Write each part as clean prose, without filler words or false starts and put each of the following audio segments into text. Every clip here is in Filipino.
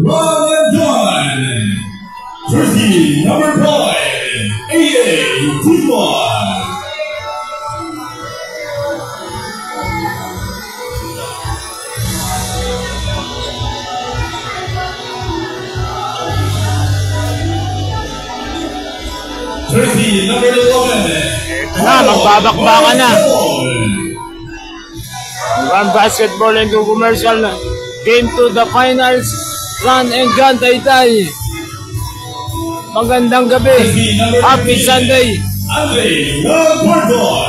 one and done. Jersey number 5, AA T1. Jersey number 11. Magbabakbakan na. Run basketball into commercial na. Game to the finals. Run and Gun Taytay. Magandang gabi. Happy Sunday. Andre Laporto.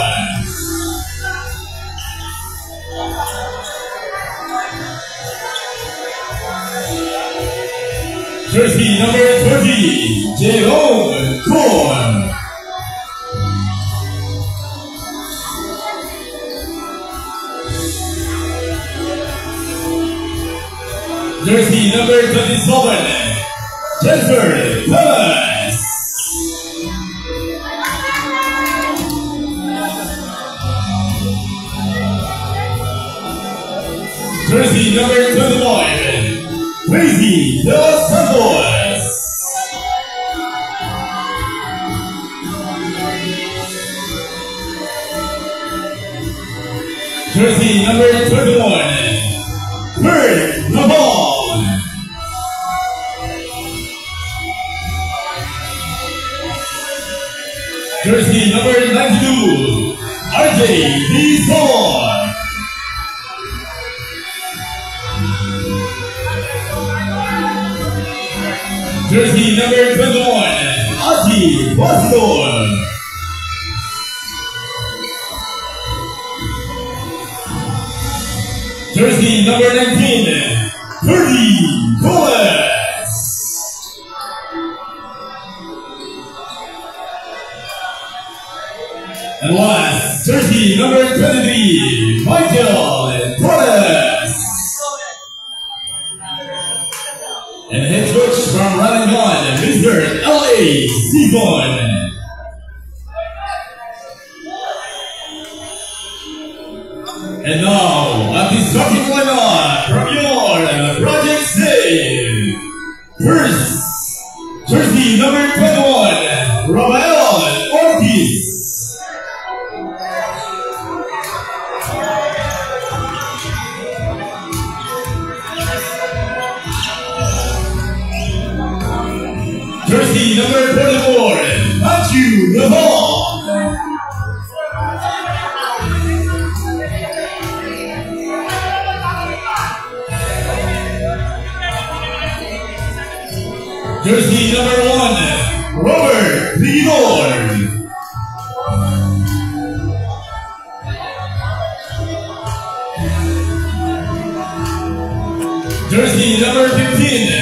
Jersey number 30, Jerome Korn. Jersey number 27, Jennifer Perez. Jersey number 25, Crazy De Los Santos. Jersey number 21, Kurt Naval. Jersey number 92, RJ Dizon. Jersey number 21, Ati Pastor. Jersey number 19, Curdy Coles. And last, jersey number 23, Michael Torres. And head coach from Run and Gun, Mr. L.A. Season. And now, at the starting lineup from your Project Save. First, jersey number 21, Rafael Ortiz. Jersey number 44, Matthew Naval. Jersey number 1, Robert Leonard. Jersey number 15,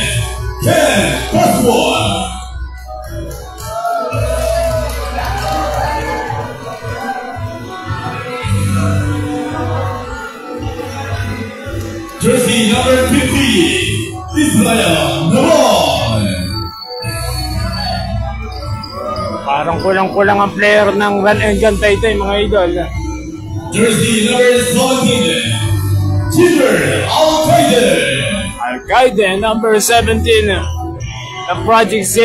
Ken Pasqua. Jersey number 50, Israel Naval. Parang kulang-kulang ang player ng Run and Gun Taytay, mga idol. Jersey number 17, Jinder Alcaide. Alcaide, number 17, the Project Z.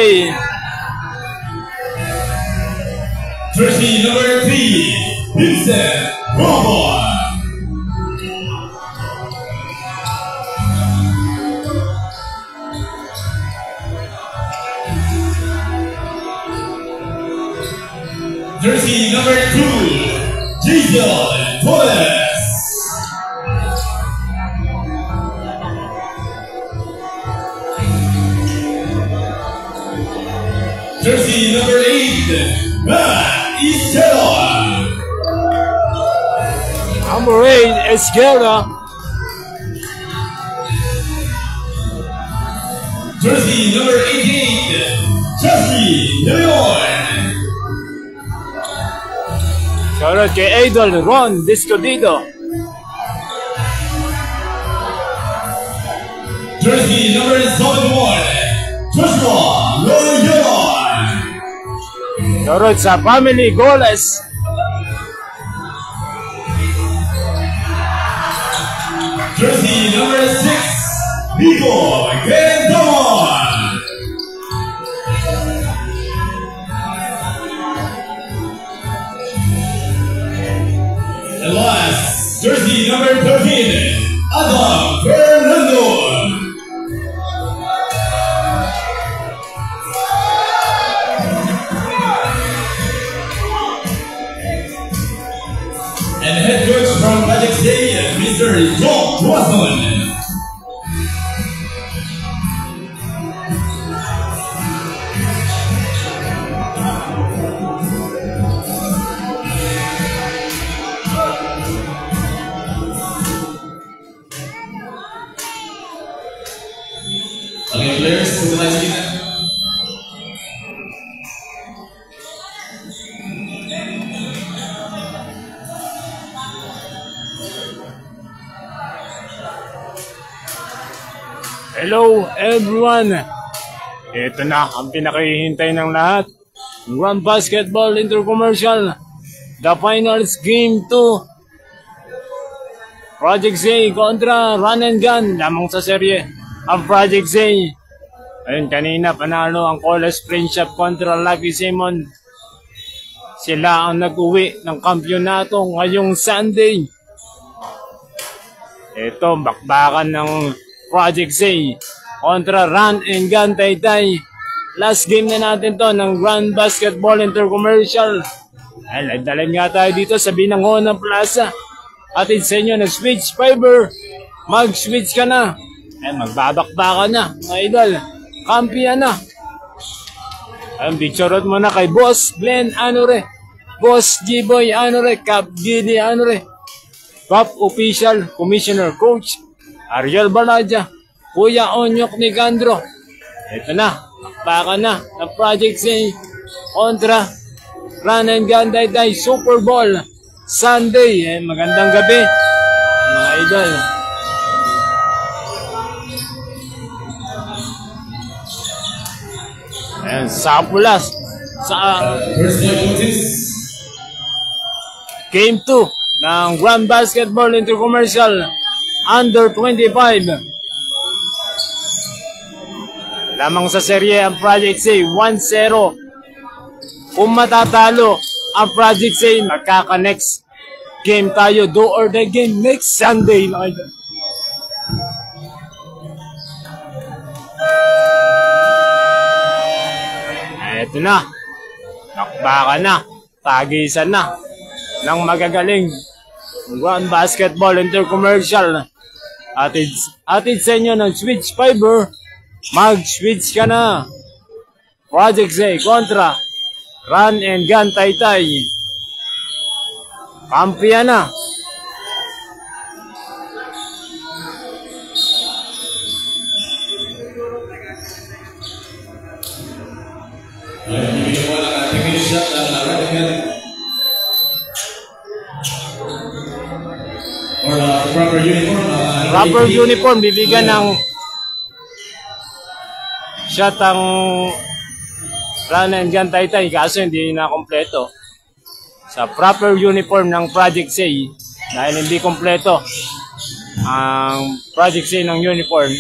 Jersey number 3, Vincent Robo. Jersey number 2, Jason Torres. Jersey number 8, Matt Izquierda. Number 8, Izquierda. Jersey number 88, Jeffrey Leon. Shoutout kay Idol Ron Discodido. Jersey number 71, Joshua Loyola. Shoutout sa Family Goles. Jersey number 6, Nico Ganda. jersey number 13, Adam Fernando. And head coach from Project Day, Mr. John Watson. Okay, players, mulai kita. Hello everyone! Ito na ang pinakahihintay ng lahat. Grand Basketball Intercommercial. The Finals Game 2. Project Z kontra Run and Gun. Lamang sa serye ang Project Z. Ayun, kanina panalo ang College Friendship kontra Lucky Simon. Sila ang nag-uwi ng kampyonato ngayong Sunday. Ito, bakbakan ng Project Z kontra Run and Gun Taytay. Last game na natin to ng Grand Basketball Intercommercial. Ay, nagdalan nga tayo dito sa Binangonan Plaza. Atid sa inyo ng Switch Fiber. Mag-switch ka na. Ay, magbabakbaka na, mga idol. Kampiyan na. Ay, picture mo na kay Boss Glenn Anore, Boss G-Boy Anore, Cap Gidi Anore, Cap Official Commissioner Coach Ariel Baladia, Kuya Onyok Nicandro. Ito na, bakbaka na ng Project Z kontra Run and Gun Taytay Super Bowl Sunday. Eh, magandang gabi, mga idol. Ayan, Sapulas sa Game 2 ng Grand Basketball Intercommercial Under 25. Lamang sa serye ang Project Z 1-0. Kung matatalo ang Project Z, magkaka-next game tayo. Do or die game next Sunday. Ito na. Nakbaka na. Tagisan na ng magagaling Grand Basketball Intercommercial. Atid sa inyo ng Switch Fiber. Mag-switch ka na. Project Z kontra Run and Gun Taytay. Kampiyan na. Bibigyan mo lang ang tingin shot ng Run and Gun. Or proper uniform. Proper uniform, bibigyan ng shot ang Run and Gun Taytay, kaso hindi na kompleto. Sa proper uniform ng Project Z, dahil hindi kompleto ang Project Z ng uniform.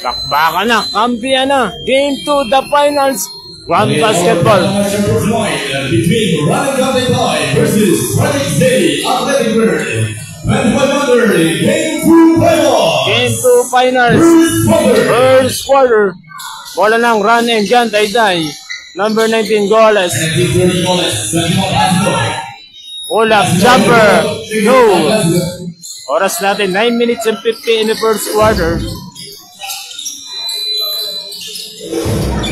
Bakbaka na, kampiyan na. Game 2, the finals. Grand Basketball. Between Run and Gun Taytay versus Project Z Athletic Bird. And another Game 2 Finals. Game 2 Finals. First quarter. Bola ng Run and Gun Taytay. Number 19 Goles. Pull up jumper. Go. Oras natin 9 minutes and 50 in the first quarter.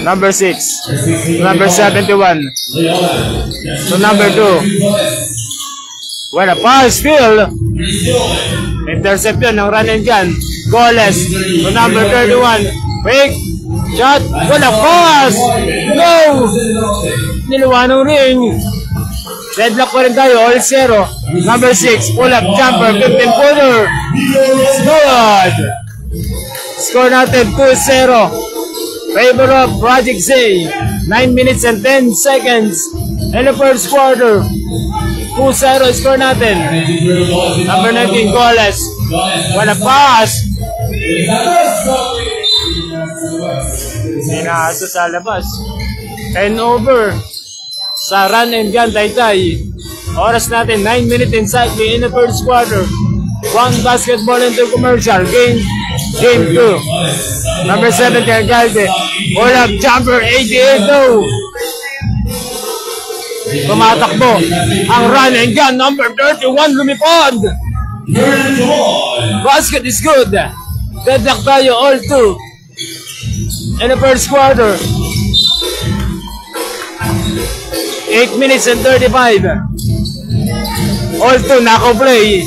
Number 6. Number 71. To number 2. Well, a pass still. Interception ng Run and Gun. Goles to number 31. Quick shot. Well, a pass. No. Niluwanong ring. Deadlock pa rin tayo. All 0. Number 6. Pull up jumper. 15-footer. Good. Score natin 2-0. Favor of Project Z. 9 minutes and 10 seconds in the first quarter. 2-0 score natin. Number 19 Goles. What a pass. Sinaso sa labas. 10 over sa Run and Gun Taytay. Oras natin, 9 minutes exactly in the first quarter. One basketball into commercial. Game 2. Number 7, Alcalde. Hold up, jumper, 88, no. Tumatakbo. Ang run and gun, number 31, lumipad. Basket is good. Deadlock tayo, all 2. In the first quarter. 8 minutes and 35. All 2, nako play.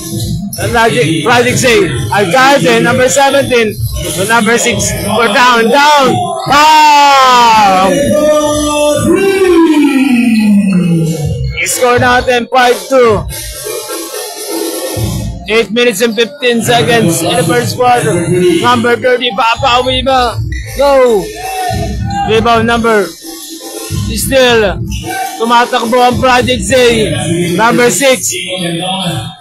Project say, Alcalde, number 17, to number 6, we're down. Wow! Score natin, 5-2. 8 minutes and 15 seconds in the first quarter. Number 30, papawi ba? No! Rebound number, still, tumatakbo ang Project Say. Number 6.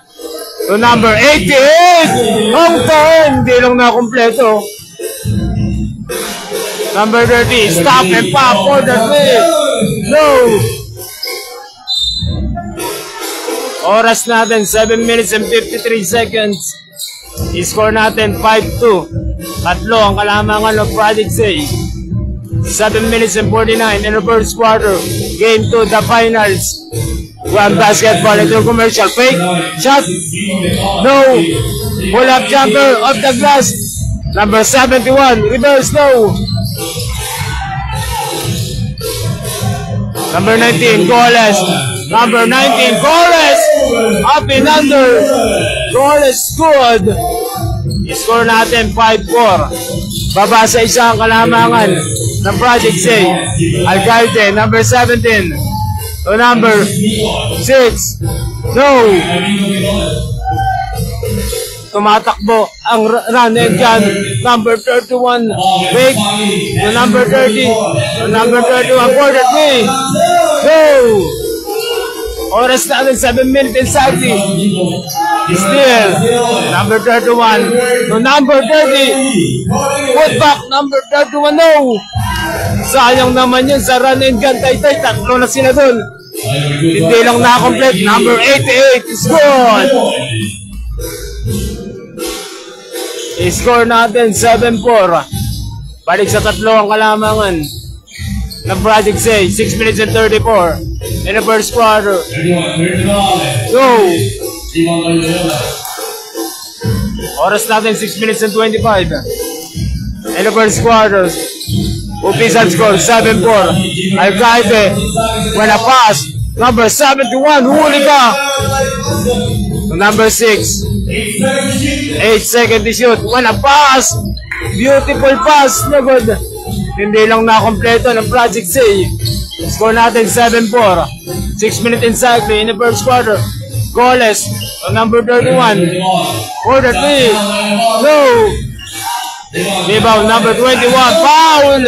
To number 88! Long time! Hindi lang na-kompleto. Number 30, stop and pop for the three. No! Oras natin, 7 minutes and 53 seconds. I-score natin, 5-2. Tatlo ang kalamangan ng Project Say. 7 minutes and 49 in the first quarter. Game 2, the finals. One basketball into commercial. Fake shot. No. Pull up jumper off the glass. Number 71. Reverse no. Number 19. Goles. Number 19. Goles. Up and under. Goles good. I-score natin 5-4. Baba sa isang kalamangan ng Project Say. Alcalde. Number 17. To number 6. No. Tumatakbo ang run and gun. Number 31. Fake. To number 30. To number 31. For the three. No. Oras natin 7 minutes exactly. Still. Number 31. To number 30. Put back. Number 31. No. Sayang naman yun sa run and gun. Tay-tay. Tatlo na sila dun. Hindi lang na-complete. Number 88 is good. I-score natin 7-4. Balik sa tatlo ang kalamangan ng Project Say. 6 minutes and 34 in the first quarter. Go! Oras natin 6 minutes and 25 in the first quarter. Official score 7-4. Alcalde when a pass. Number 71, huli ka. Number 6. 8 seconds to shoot. When a pass. Beautiful pass. No good. Hindi lang na-kompleto ng Project Say. Score natin 7-4. 6 minutes exactly in the first quarter. Goles. Number 31. For the 3. No. Rebound number 21. Foul!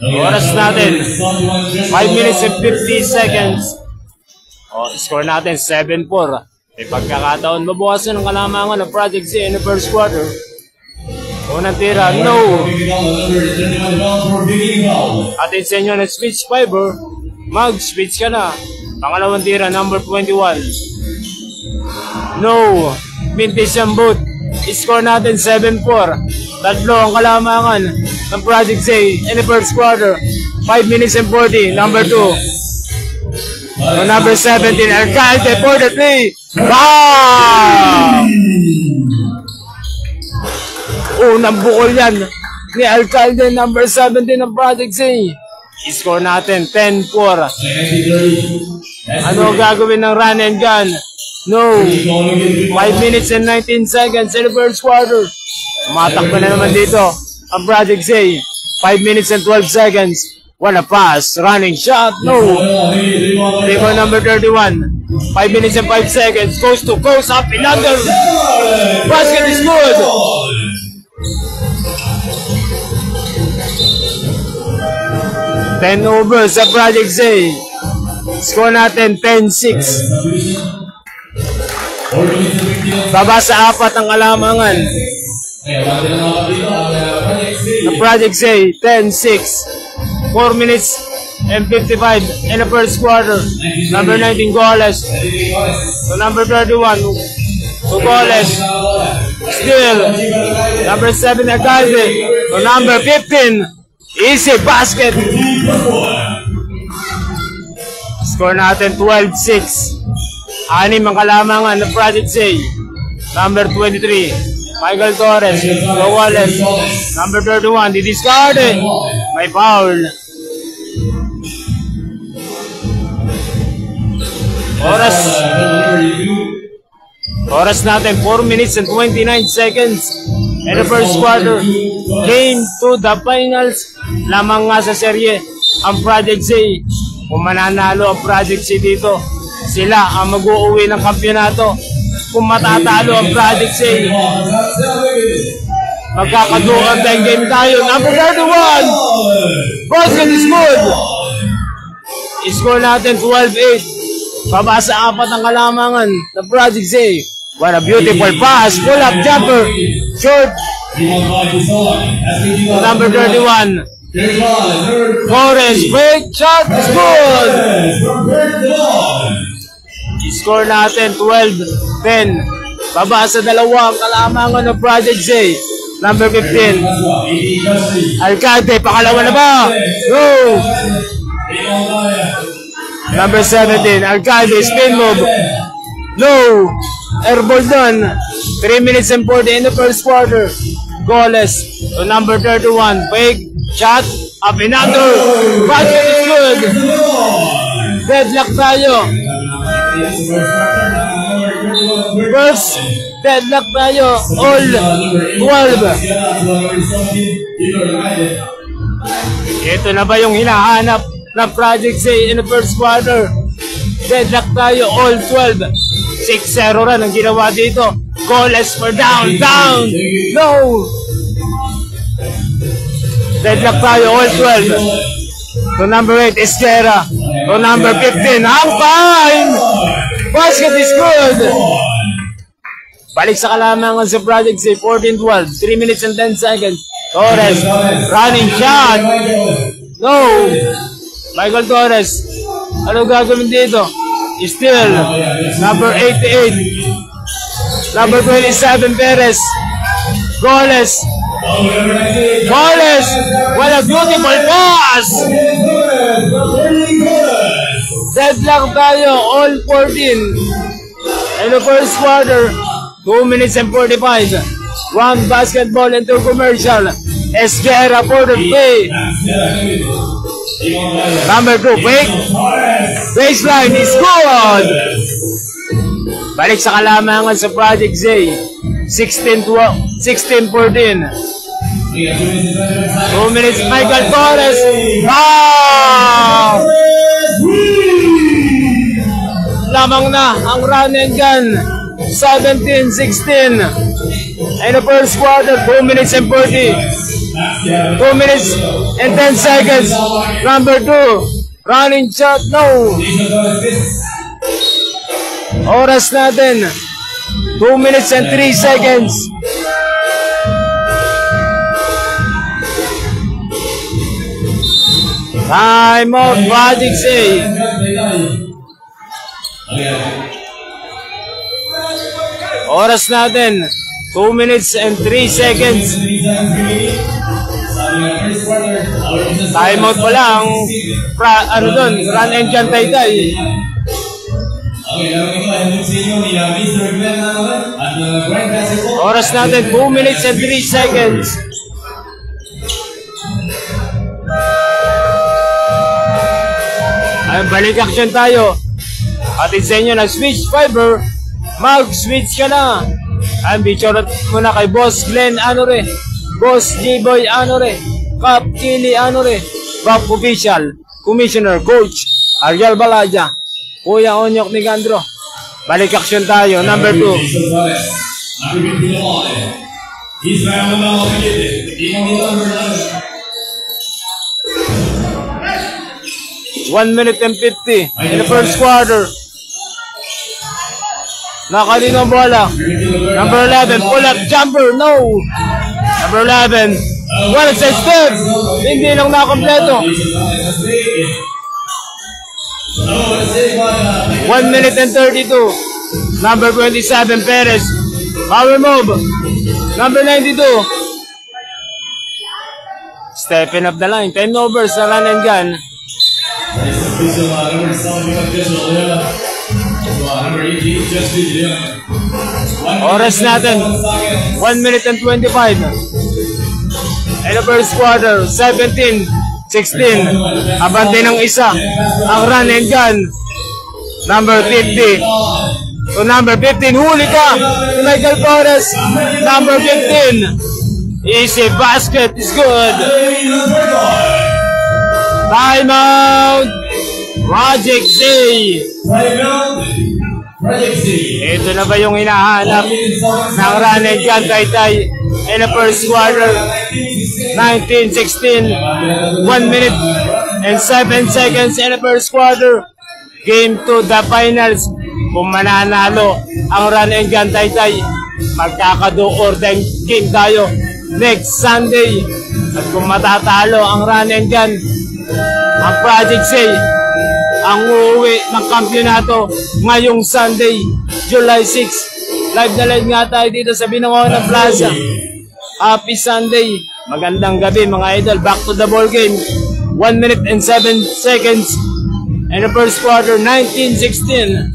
Oras natin 5 minutes and 50 seconds. Score natin 7-4. May pagkakataon mabukasan ng kalamangan ng Project Z in the first quarter. Unang tira, no. Atin sa inyo ng switch fiber, mag-switch ka na. Pangalawang tira, number 21. No. Vintage ang boot. Score natin 7-4. Tatlo ang kalamangan ng Project Z in the first quarter. 5 minutes and 40, number 2. Number 17, Alcalde for the 3. Wow! Unang bukol yan ni Alcalde, number 17 ng Project Z. I-score natin 10-4. Ano gagawin ng run and gun? No. 5 minutes and 19 seconds in the first quarter. Matakbo na naman dito ang Project Z. 5 minutes and 12 seconds. What a pass. Running shot. No. Table number 31. 5 minutes and 5 seconds. Coast to coast. Up and under. Basket is good. Ten over sa Project Z. Score natin 10-6. Baba sa 4 ang kalamangan ng ng Project Zay, 10-6. 4 minutes and 55 in the first quarter. Number 19, goalless. So number 31, so goalless. Still, number 7, Alcalde. So number 15, easy basket. Score natin 12-6. 6 ang kalamangan ng Project Zay. Number 23, Michael Torres. So goalless. Number 31, didiscarded. May foul. Oras natin 4 minutes and 29 seconds in the first quarter. Game to the finals. Lamang nga sa serye ang Project Zay. Kung mananalo ang Project Zay dito, sila ang mag-uuwi ng kampyonato. Kung matatalo ang Project Zay, magkakadukan tayong game tayo. Number 31, basket is good. I-score natin 12-8. Baba sa 4 ang kalamangan ng Project Zay. What a beautiful pass. Pull up jumper. Short. Number 31. Torres. Break shot. Is good. I-score natin 12-10. Baba sa 2 ang kalamangan ng Project Zay. Number 15. Alcalde. Pakalawa na ba? Go. Number 17, Alcalde, spin move. No. Airball done. 3 minutes and 40 in the first quarter. Goalless. So number 31, fake shot. Up and under. Basket is good. Deadlock tayo. First, deadlock tayo. All 12. Ito na ba yung hinahanap na Project Zay in the first quarter? Deadlock tayo, all 12. 6-0 rin ang ginawa dito. Goalless for down. No! Deadlock tayo, all 12. So number 8, Esquera. So number 15, hang time! Basket is good! Balik sa kalamangan sa Project Zay, 14-12. 3 minutes and 10 seconds. Torres, running shot. No! Michael Torres. Ano gagawin dito? Still. Number 88. Number 27, Perez. Goalless. What a beautiful pass! Deadlock tayo. All 14. In the first quarter. 2 minutes and 45. One basketball into commercial. Esquera for the play. Number 2, fake. Baseline is good. Balik sa kalamangan sa Project Zay. 16-14. 2 minutes, Michael Torres. Lamang na ang run and gun. 17-16. In the first quarter, 2 minutes and 40. 2 minutes and 10 seconds. Number 2, running shot, no. Oras natin, 2 minutes and 3 seconds. Time out, Project Zay. Oras natin, 2 minutes and 3 seconds. Time out pa lang. Run and gun Taytay. Oras natin, 2 minutes and 3 seconds. Ay, balik action tayo. Atin sa inyo na switch fiber. Mag-switch ka na. Ang bichorot muna kay Boss Glenn Anore, Boss J-Boy Anore, Cap Chili Anore, Bob Official, Commissioner Coach Ariel Balaja, Kuya Onyok Nicandro. Balik action tayo, number 2. 1 minute and 50 in the first quarter. Nakalino ang bola. Number 11, pull up jumper, no. Number 11, One side step. Hindi lang nakakompleto. 1 minute and 32. Number 27, Perez. Power move. Number 92. Stepping up the line. 10 over sa run and gun. Oras natin. 1 minute and 25. And the first quarter, 17, 16. Abante ng isa. Ang run and gun. Number 50. To number 15. Huli ka. Michael Torres. Number 15. Easy basket is good. Timeout. Project Z. Ito na ba yung hinahanap ng run and gun Taytay in the first quarter? 19-16, 1 minute and 7 seconds in the first quarter. Game 2, the finals. Kung mananalo ang run and gun Taytay, magkaka-do or die game tayo next Sunday. At kung matatalo ang run and gun, ang Project Say ang uuwi ng kampyonato ngayong Sunday, July 6. Live na live nga tayo dito sa Binangonan Plaza. Happy Sunday. Magandang gabi mga idol. Back to the ball game. 1 minute and 7 seconds. And the first quarter, 19-16.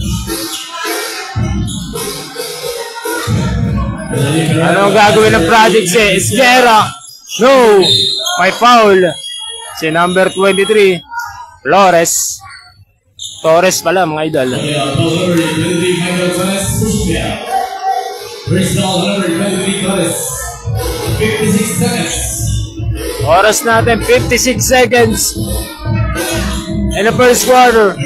Ano ang gagawin ng Project Say? Esguerra. No. May foul. Si number 23, Flores. Torres pala mga idol. Oras natin 56 seconds in the first quarter.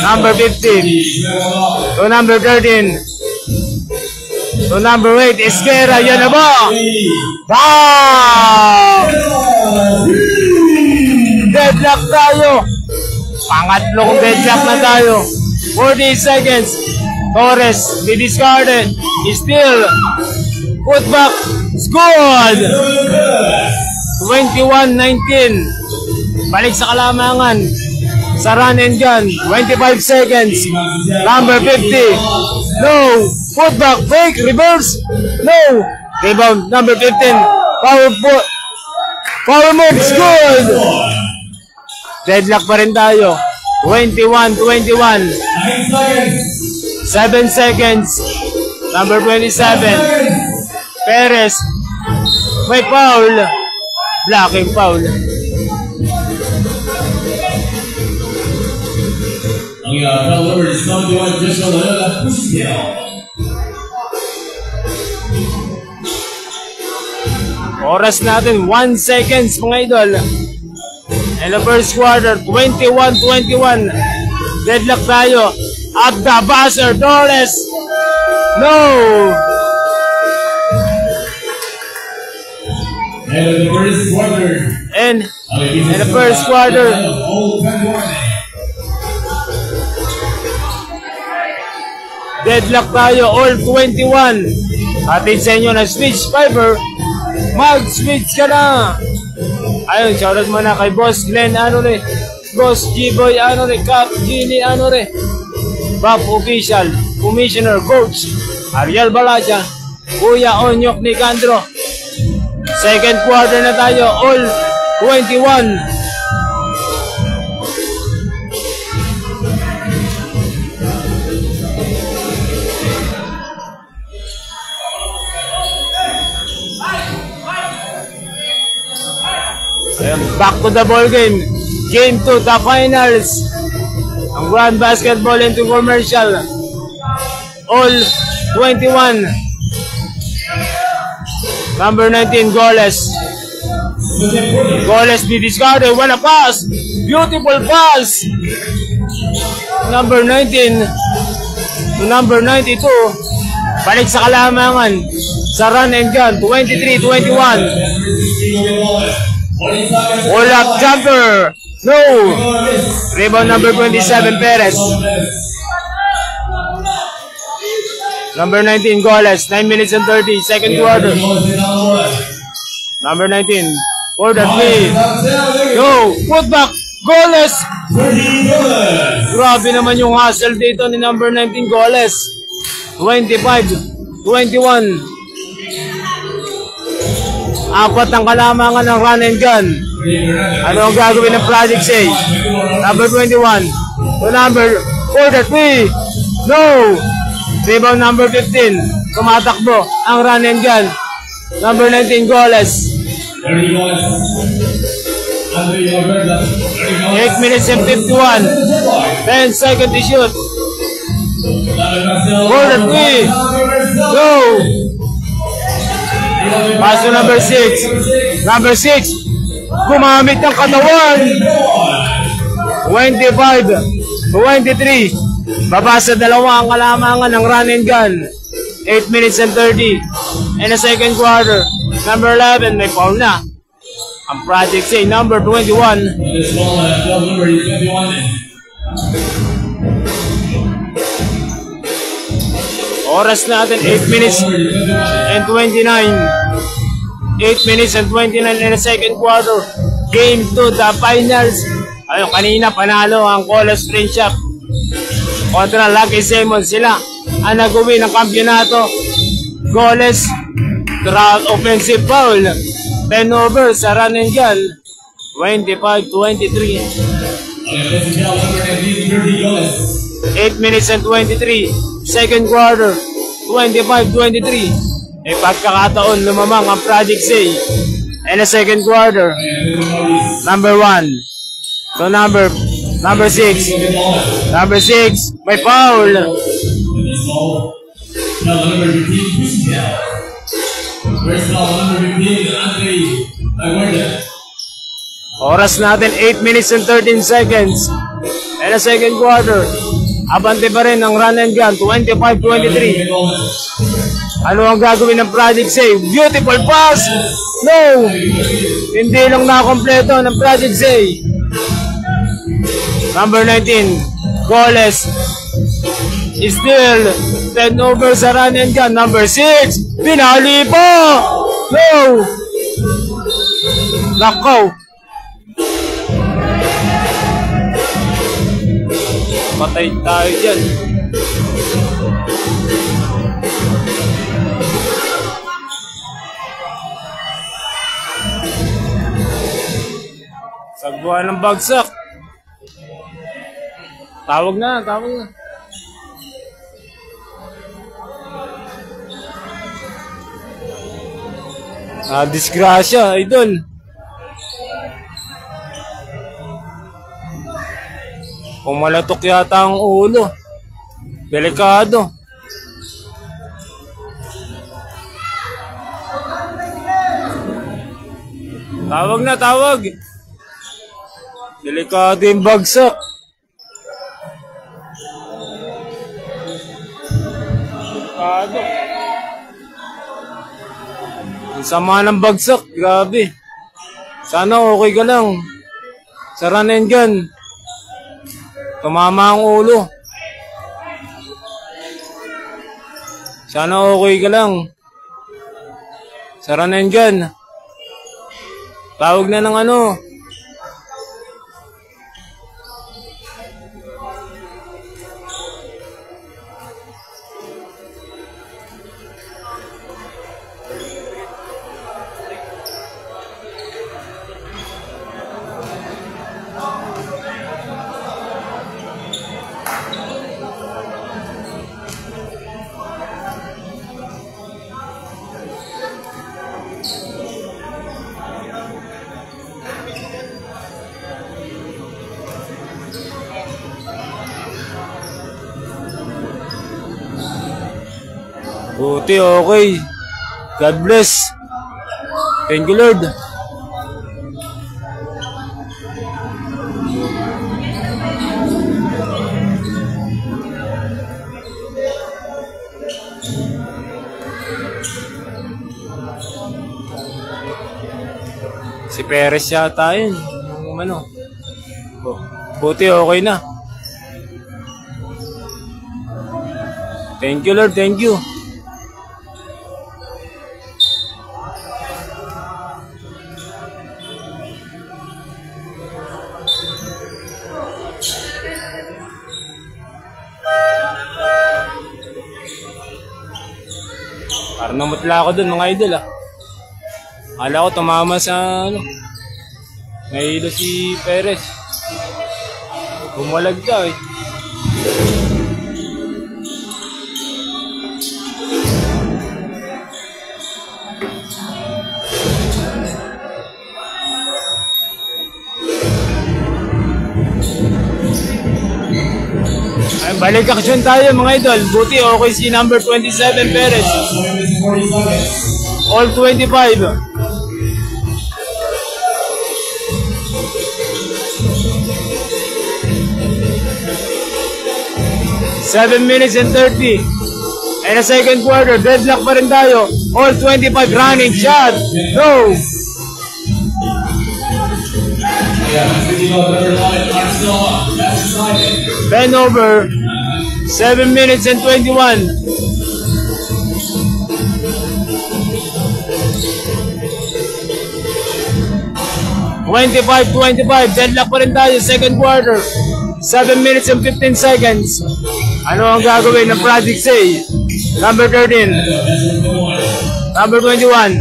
Number 15 to number 13 to number 8, Esguerra. Yan na ba? Bam! Deadlock tayo. Pangatlong deadlock na tayo. 40 seconds. Torres, be discarded. Still. Put back. Scored. 21-19. Balik sa kalamangan. Sa run and gun. 25 seconds. Number 50. No. Put back. Fake. Reverse. No. Rebound. Number 15. Power move. Scored. Deadlock pa rin tayo. 21-21. 7 seconds. Number 27. Perez. May foul. Blocking foul. Oras natin 1 seconds mga idol. In the first quarter, 21-21. Deadlock tayo. At the buzzer, Torres. No. And in the first quarter, deadlock tayo, all 21. Atin sa inyo na Switch Fiber. Mag-switch ka na. Ayun, shoutout muna kay Boss Glenn Anore, Boss G-Boy Anore, Cap Gini Anore, Bob Official, Commissioner Coach Ariel Balaja, Kuya Onyok Nicandro. Second quarter na tayo, all 21. Back to the ball game. Game 2, the finals. Ang Grand Basketball into Commercial. All 21. Number 19, Goles. Goles be discarded. What a pass. Beautiful pass. Number 19 to number 92. Balik sa kalamangan. Sa run and gun. 23-21. All up jumper. No. Rebound number 27, Perez. Number 19, Goles. 9 minutes and 30. Second quarter. Number 19. For the three. Go! Put back! Goalless! Grabe naman yung hustle dito ni number 19. Goalless. 25-21. Apat ang kalamangan ng run and gun. Ano ang gagawin ng Project A? Number 21. To number 43. No! Rebound number 15. Tumatakbo ang run and gun. Number 19, goalless. 8 minutes and 51. 10 seconds to shoot. For the three. Go! Paso number 6. Number 6. Gumamit ng katawan. 25-23. Baba sa dalawa ang kalamangan ng run and gun. 8 minutes and 30. In the second quarter. Number 11, may foul na. Ang Project A, number 21. Oras natin, 8 minutes and 29. 8 minutes and 29 in the second quarter. Game 2, the finals. Ayun, kanina panalo ang Colos Friendship kontra Lucky Simon. Sila ang nag-uwi ng kampyonato. Goalless, offensive foul, turnover sa run and gun, 25-23. 8 minutes and 23. Second quarter, 25-23. May pagkakataon lumamang ang Project A. In the second quarter, number 1 to number 6. Number 6, may foul. Oras natin 8 minutes and 13 seconds. In the second quarter, abante pa rin ang run and gun, 25-23. Ano ang gagawin ng Project A? Beautiful pass! No! Hindi lang nakakompleto ng Project A. Number 19, goalless. Still, turnover sa run and gun. Number 6, pinali pa! No! Nakaw! Patay tayo dyan. Sagbuhan ng bagsak. Tawag na. Disgrasya, idol. Pumalatok yata ang ulo. Delikado. Tawag. Delikado yung bagsak. Delikado. Ang sama ng bagsak. Grabe. Sana okay ka lang. Sa run and gun. Tumama ang ulo. Sana okay ka lang. Sa run and gun. Tawag na ng ano. Buti, okay. God bless. Thank you, Lord. Si Perez yata yun. Ano? Buti, okay na. Thank you, Lord. Thank you. namutla ako dun mga idol ah. Akala ko tumama sa ano. Nahilo si Perez. Bumalag daw eh. Ay, balik action tayo mga idol. Buti okay si number 27 Perez. All 25. 7 minutes and 30. And a second quarter, deadlock pa rin tayo. All 25 running shot. Go! Bend over. 7 minutes and 21. Deadlock pa rin tayo. Second quarter. 7 minutes and 15 seconds. Ano ang gagawin ng Project Say? Number 13. Number 21.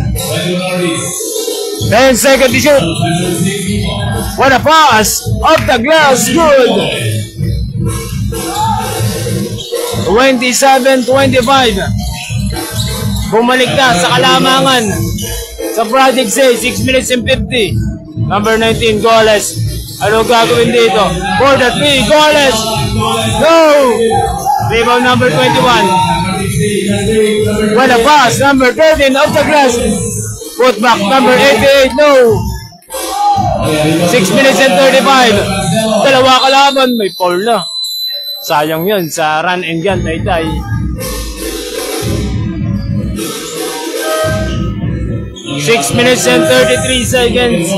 10 seconds to shoot. What a pass! Off the glass. Good! 27-25. Bumalik na sa kalamangan sa Project Say. 6 minutes and 50. Number 19, goalless. Ano gagawin dito? For the 3, goalless! Go! Rebound number 21. What a pass! Number 13, off the glass. Put back number 88, no! 6 minutes and 35. Dalawa kalaban, may foul na. Sayang yun sa run and gun, Taytay. 6 minutes and 33 seconds.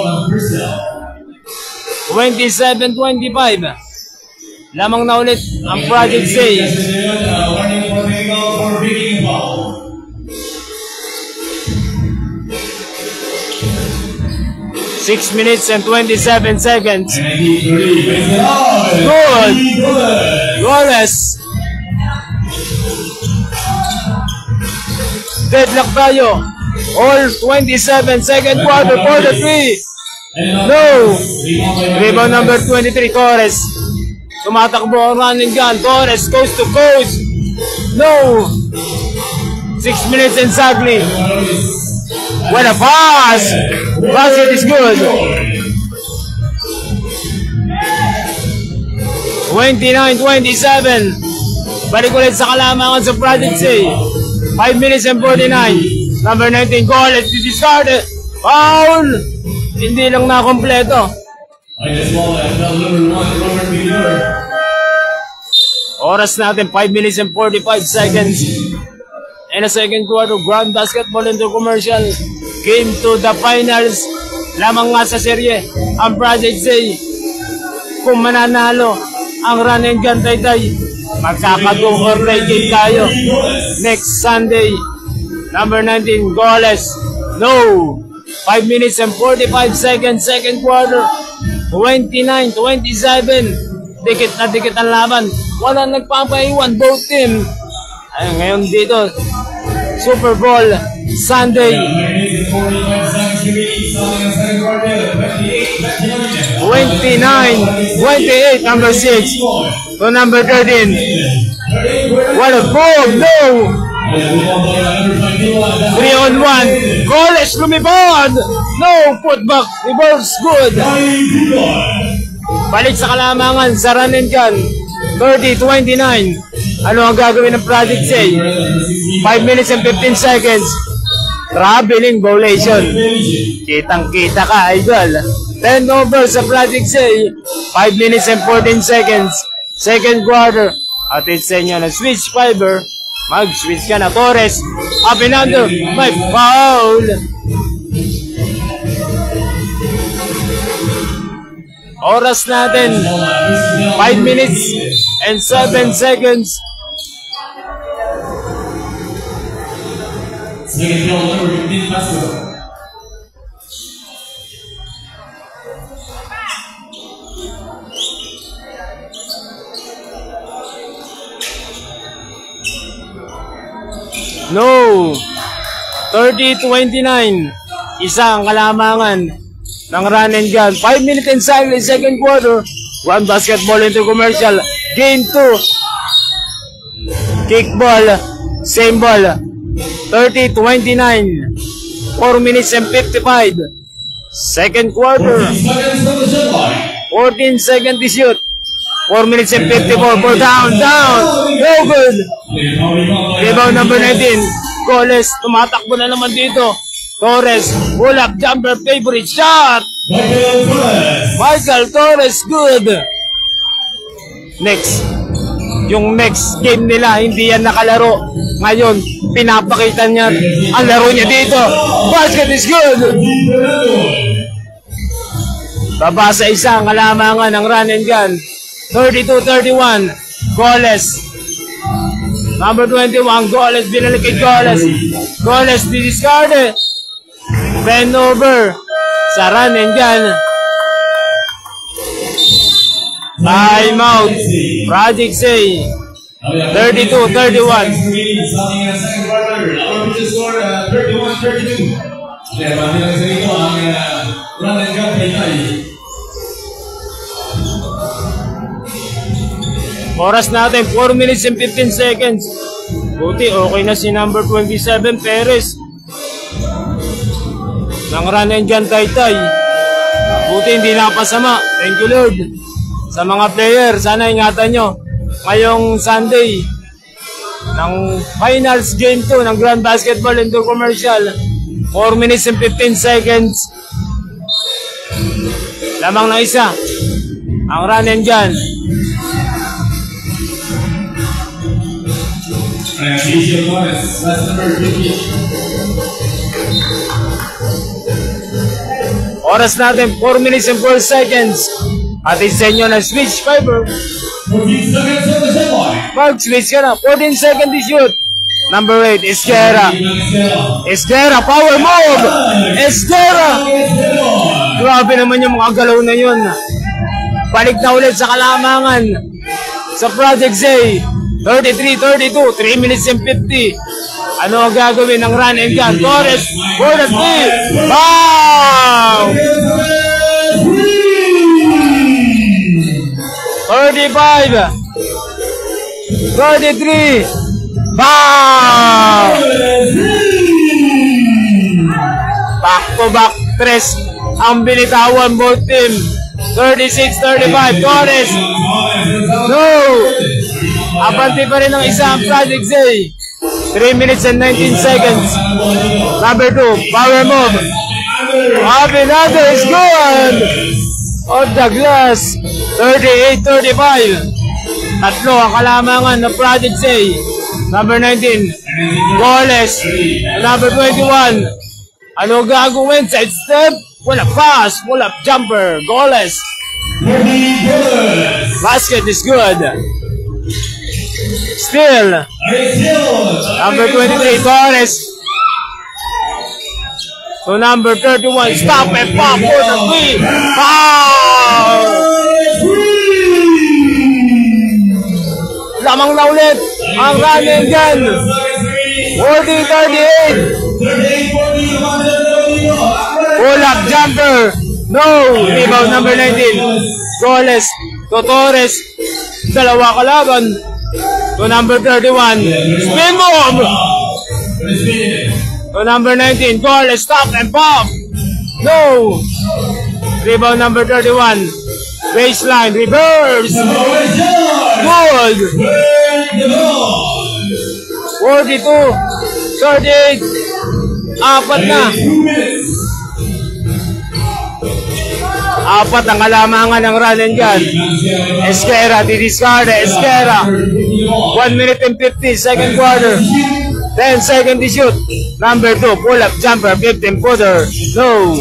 27-25. Lamang na ulit ang Project Say. 6 minutes and 27 seconds. Good. Goalless. Deadlock tayo. All 27 second quarter for the 3. No! Rebound number 23, Torres. Tumatakbo ang running gun. Torres, coast to coast. No! 6 minutes and sadly. What a pass! Basket is good. 29-27. Balik ulit sa kalamangan sa Project Say. 5 minutes and 49. Number 19, goal. Let's discard it. Foul! Hindi lang nakompleto. Oras natin, 5 minutes and 45 seconds. And a second quarter, Grand Basketball Inter-Commercial. Game to the finals. Lamang nga sa serye, ang Project Say. Kung mananalo ang run and gun Taytay, magkaka-overlay game tayo next Sunday. Number 19, goalless. No! 5 minutes and 45 seconds, second quarter. 29-27. Dikit na dikit ang laban. Wala nagpapaiwan, both team. Ay, ngayon dito, Super Bowl Sunday. 29-28, number 6 to number 13. What a move! No! 3-on-1. Goalless, lumipad! No! Putback, reverse, good! Balik sa kalamangan sa run and gun. 30-29. Ano ang gagawin ng Project Say? 5 minutes and 15 seconds. Traveling violation. Kitang-kita ka, idol. 10 over sa Project Say. 5 minutes and 14 seconds. Second quarter. Atin sa inyo na switch fiber. Mag-switch ka na, Torres. Up and under. May foul. Oras natin, 5 minutes and 7 seconds. No! 30-29. Isa ang kalamangan ng run and gun. 5 minutes inside the second quarter. One basketball into commercial. Game 2. Kickball. Same ball. 30-29. 4 minutes and 55. Second quarter. 14 seconds to shoot. 4 minutes and 54. Ball down. No good. Rebound number 19. Goles. Tumatakbo na naman dito. Torres. Pull up jumper. Favorite shot. Michael Torres. Good. Next. Yung next game nila, hindi yan nakalaro. Ngayon, pinapakita niya ang laro niya dito. Basket is good. Baba sa isa ang kalamangan ng run and gun. 32-31. Goles. Number 21. Goles. Binalik kay Goles. Goles discarded. Bend over sa run and gun. Time out. Project Say. 32-31. Oras natin, 4 minutes and 15 seconds. Buti, okay na si number 27, Perez. Nang run and gun Taytay. Buti, hindi napasama. Thank you, Lord. Sa mga player, sana ingatan nyo. Ngayong Sunday, ng finals game 2 ng Grand Basketball Indoor Commercial. 4 minutes and 15 seconds. Lamang na isa. Ang run and gun. Oras natin, 4 minutes and 4 seconds. At sa inyo na switch fiber. Mag-switch ka na. 14 seconds to shoot. Number 8, Esquera. Esquera, power move. Esquera. Grabe naman yung mga galaw na yun. Balik na ulit sa kalamangan. Sa Project Zay. 33-32. 3 minutes and 50. Ano ang gagawin ng run and gun? Torres for the 3. Wow! 35. 33. Wow! Back-to-back tres ang binitawan both team. 36-35. Torres. No! Abante pa rin ang isa ang Project Zay. 3 minutes and 19 seconds. Number 2. Power move. Abinado is good. On the glass. 38-35. Tatlo ang kalamangan ng Project Zay. Number 19. Goles. Number 21. Ano gagawin? Side step. Pull up pass. Pull up jumper. Goles. Basket is good. Still. Number 23. Torres. So number 31. Stop and pop for the 3. Foul! Lamang na ulit ang run and gun. 40-38. Pull up jumper. No. Rebound number 19. Goles to Torres. Dalawa kalaban. To number 31. Spin move. To number 19. Goles. Stop and pop. No. Rebound number 31. Baseline. Reverse. Good. 42-38. Apat na. Apat ang kalamangan ng run and gun. Esquera, didiscard. Esquera. 1 minute and 50, second quarter. 10 seconds to shoot. Number 2, pull up jumper, 15-footer. No.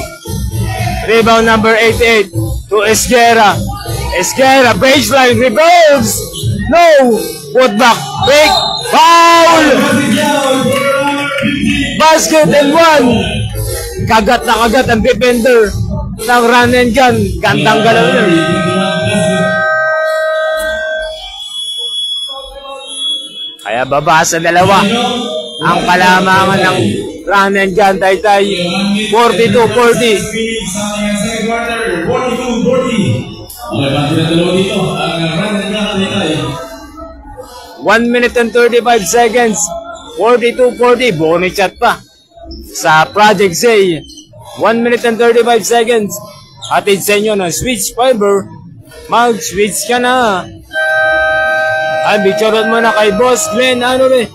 Rebound number 88 to Esquera. Esquera, baseline, reverse. No. Put back, break, foul. Basket and 1. Kagat na kagat ang defender ng run and gun. Gandang galaw yun. Kaya baba sa dalawa ang kalamangan ng Run and gun, Taytay. 42-40. Second quarter, 42-40. Okay, bati na dalawa dito. Ang run and gun, Taytay. 1 minute and 35 seconds. 42-40. Bonus shot pa sa Project Zay. 1 minute and 35 seconds. Hatid sa inyo ng Switch Fiber. Mag-switch ka na. Ay, bicharot mo na kay Boss Glenn, ano re?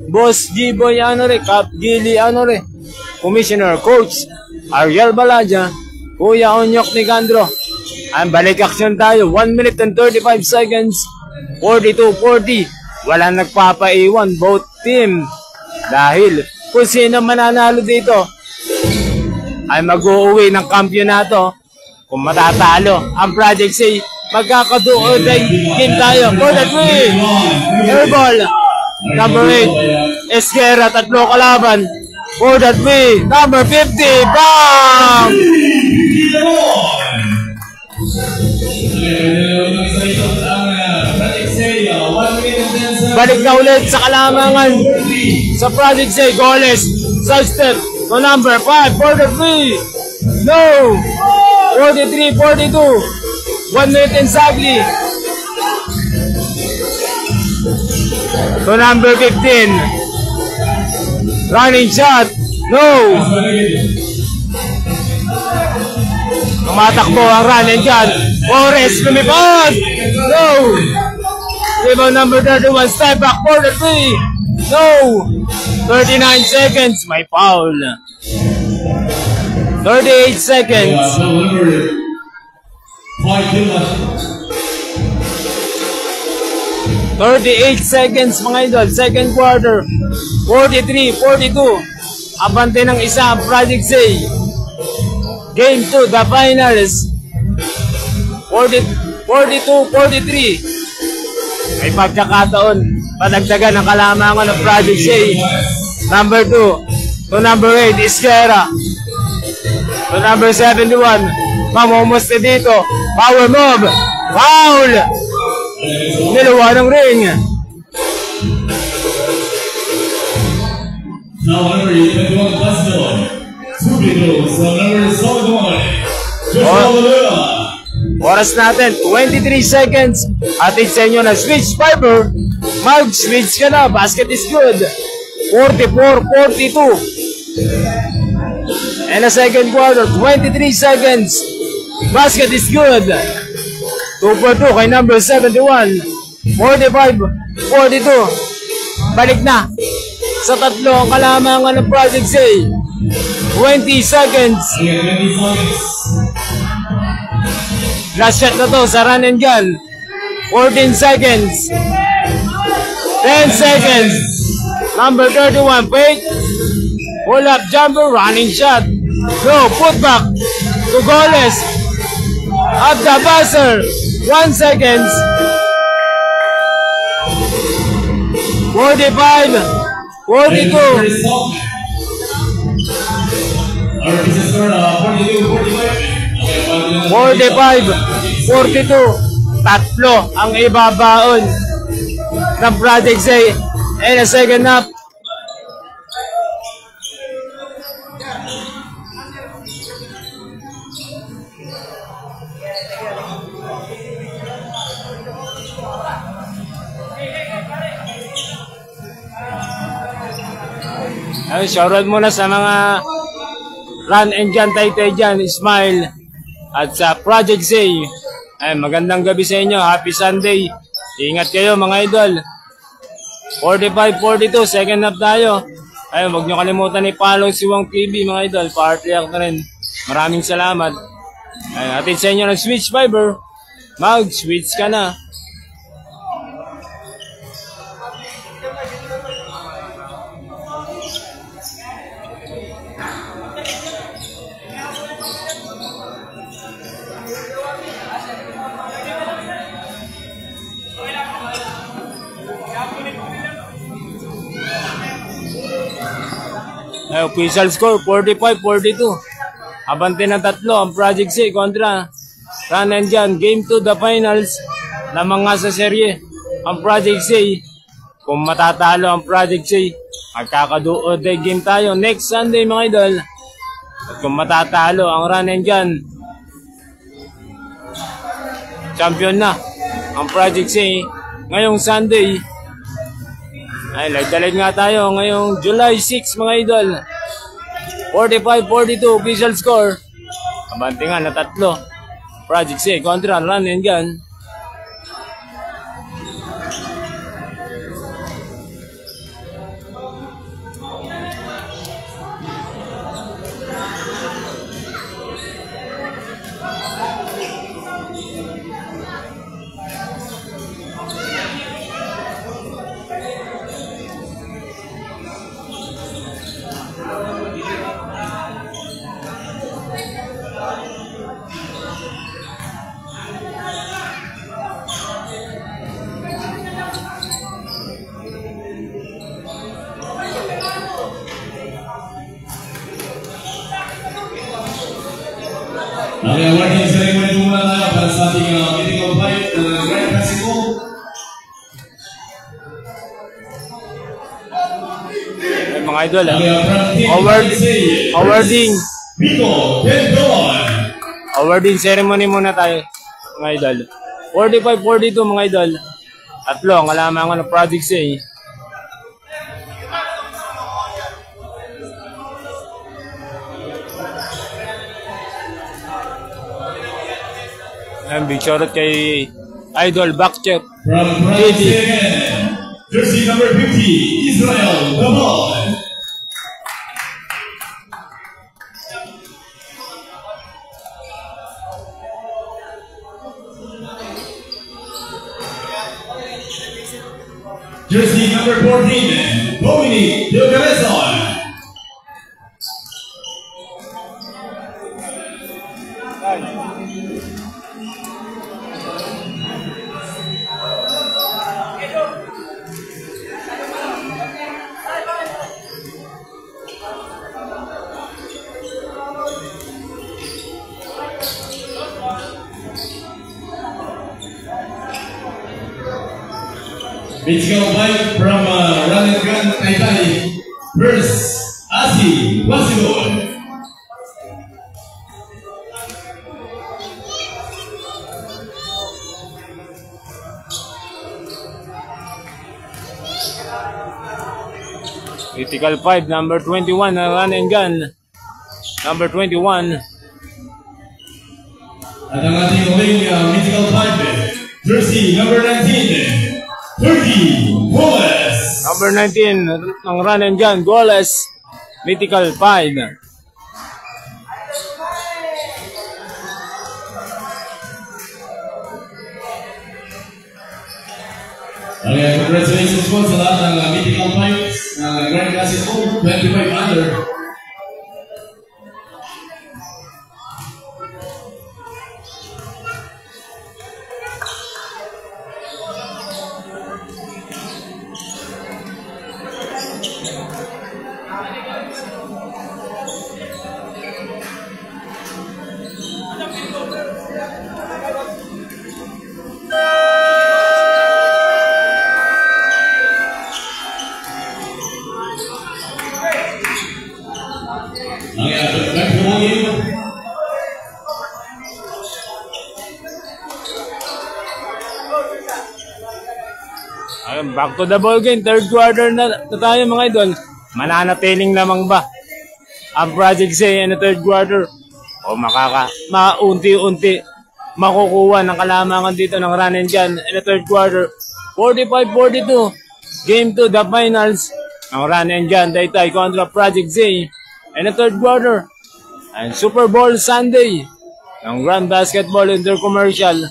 Boss G-Boy, ano re? Cap Gili, ano re? Commissioner, Coach Ariel Balaja, Kuya Onyok Nicandro. Ay, balik action tayo. 1 minute and 35 seconds. 42-40. Walang nagpapaiwan, both team. Dahil kung sino mananalo dito ay mag-uuwi ng kampyonato. Kung matatalo ang Project C, magkakadood ay game tayo. For the win! Airball! Number 8, Esquera, 3 kalaban. For that win! Number 50, BAM! Balik na ulit sa kalamangan sa Project C. Goles, side-step to number 5, for the win! No! 43-42. 1 minute exactly. To number 15. Running shot. No. Tumatakbo ang run and gun. Forrest lumipad. No. Rebound number 31. Step back for the 3. No. 39 seconds. May foul. 38 seconds. 38 seconds mga idol. Second quarter. 43-42. Abante ng isa ang Project Z. Game 2, the finals. 42-43. May pagkakataon. Padagdagan ang kalamangan ng Project Z. Number 2 to number 8, Esquera. To number 71, mamumusti dito. Power move. Foul! Niluwa ng ring. Now number 21, Glasgow. Two people, so number 71. Oras natin, 23 seconds. Atid sa inyo na Switch Fiber. Mag-switch ka na. Basket is good. 44-42. And a second quarter, 23 seconds. Basket is good. 2 for 2 kay number 71. 45-42. Balik na sa tatlo ang kalamangan ng Project Z. 20 seconds. Last shot na to sa run and gun. 14 seconds. 10 seconds. Number 31, fake. Pull up jumper, running shot. No, put back to Goles. At the buzzer. 1 seconds. 45, 42. 45, 42. Tatlo ang ibabaon ng Project Z. And a second half. Ay, shoutout muna sa mga run and gun Taytay dyan, Smile, at sa Project Z. Ay, magandang gabi sa inyo. Happy Sunday. Ingat kayo mga idol. 45-42, second half tayo. Ay, huwag nyo kalimutan i-follow si Wong TV mga idol. Party react na rin. Maraming salamat. Ay, atin sa inyo ng Switch Fiber. Mag-switch ka na. Ay, official score 45-42. Abante ng tatlo ang Project C kontra Run and Gun. Game 2 the finals. Lamang nga sa serye ang Project C kung matatalo ang Project C, magkakaduod game tayo next Sunday mga idol. At kung matatalo ang Run and Gun, champion na ang Project C ngayong Sunday. Ay, live nga tayo ngayong July 6 mga idol. 45-42 official score. Kabantingan na 3. Project C kontra Run and Gun. Okay, awarding ceremony muna tayo para sa ating mythical fight ng Grand Classico. Ay, mga idol, awarding ceremony muna tayo mga idol. 45-42 mga idol. 3 ang kalamangan ng Project C. Ayan, big shoutout kay Idol Backcheck. From Project C again, jersey number 50, Israel Gabon. Jersey number 14, Dominic Del Cabezon. Mythical fight from Run and Gun Italy. First, Asi Wasidon. Mythical 5, number 21 na Run and Gun. Number 21. At ang ating uling Mythical 5, jersey number 19. Turkey, Goles. Number 19 ng Run and Gun, Goles. Mythical 5. Okay, congratulations po sa lahat ng Mythical 5 ng Grand Classico 25 under. Back to the ball game. Third quarter na tayo mga idol. Mananatiling lamang ba ang Project C in the third quarter? O maunti-unti makukuha ng kalamangan dito ng Run and Gun in the third quarter. 45-42. Game 2, the finals ng Run and Gun Taytay kontra Project C in the third quarter. And Super Bowl Sunday ng Grand Basketball Intercommercial.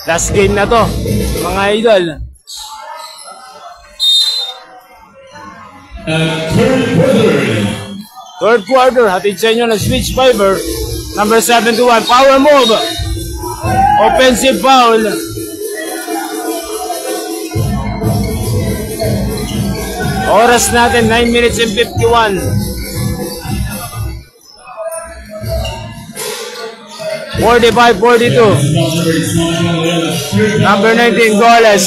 Last game na to, mga idol. Third quarter, hatid sa inyo ng Switch Fiber. Number 71, power move. Offensive foul. Oras natin, 9 minutes and 51. 45-42. Number 19, Goles.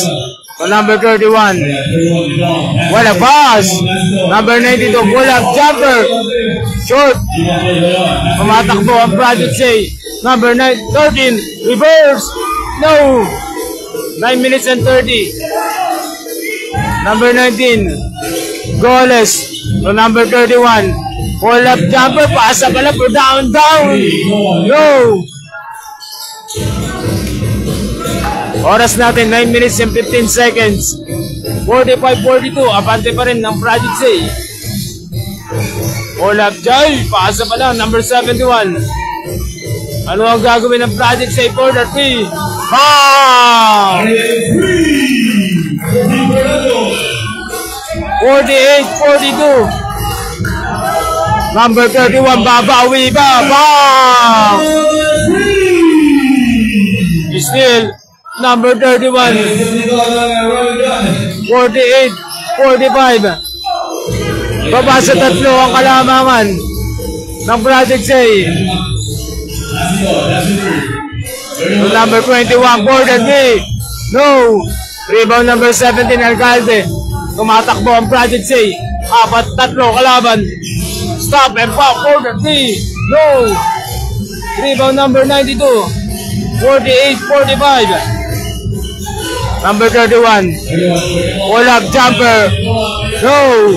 to number 31. What a pass! Number 92, pull-up jumper. Short. Tumatakbo ang Project Say. Number 13, reverse. No. 9 minutes and 30. Number 19, goalless to number 31. Pull-up jumper, pasa pala for down. No. Oras natin, 9 minutes and 15 seconds. 45-42, abante pa rin ng Project Say. Pull-up jump, pasa pala, number 71. Ano ang gagawin ng Project Say for the 3? Bang! 48-42. Number 31, babawi ba? Bang! Still, number 31. 48-45. Baba sa tatlo ang kalamangan ng Project Say. To number 21, Gordon B. No. Rebound number 17, Alcalde. Tumatakbo ang Project Say. Tatlo kalaban. Stop and pop, Gordon B. No. Rebound number 92. 48-45. Number 31. Pull-up jumper. No.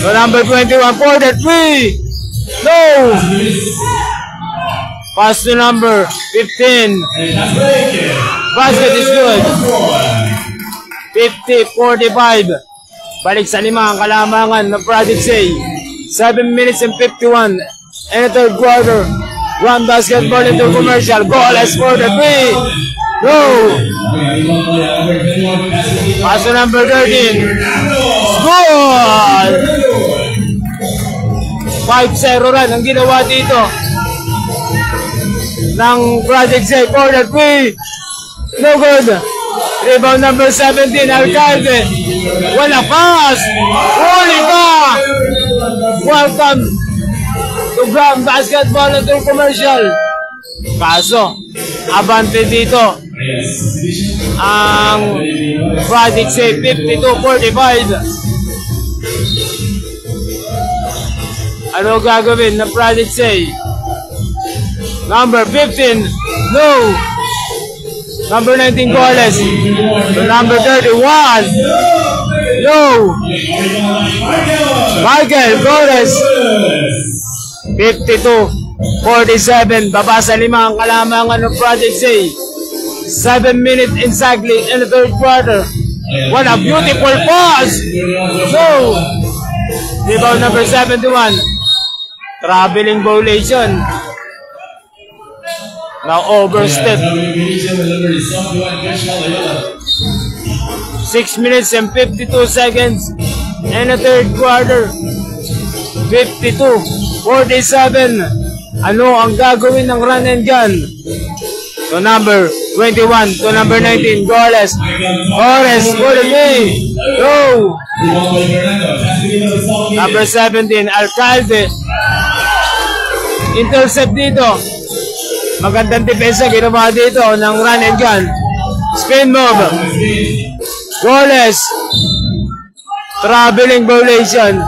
So number 21 for the 3. No. Pass to number 15. Basket is good. 50-45. Balik sa lima ang kalamangan ng Project Say. 7 minutes and 51 in the third quarter. One basketball into commercial. Goalless for the 3. Go! Pass to number 13. Goal! 5-0 run ang ginawa dito ng Project Say for the 3. No good. Rebound number 17, Alcalde. Wala pass. Huli pa. Welcome to Ground Basketball into commercial. Kaso, abante dito ang Project Say. 52-45. Ano gagawin ng Project Say? Number 15, no. Number 19, goalless. Number 31, no. Michael, goalless. 52-47. Baba sa lima ang kalamangan ng Project Say. 7 minutes exactly in the third quarter. What a beautiful pass. No. Rebound number 71. Traveling violation. Now overstep. 6 minutes and 52 seconds in the third quarter. 52-47. Ano ang gagawin ng run and gun? To number 21, to number 19, goalless. Torres, for the game. Go! Number 17, Alcalde. Intercept dito. Magandang depensa ginawa dito ng run and gun. Spin move. Goalless. Traveling violation.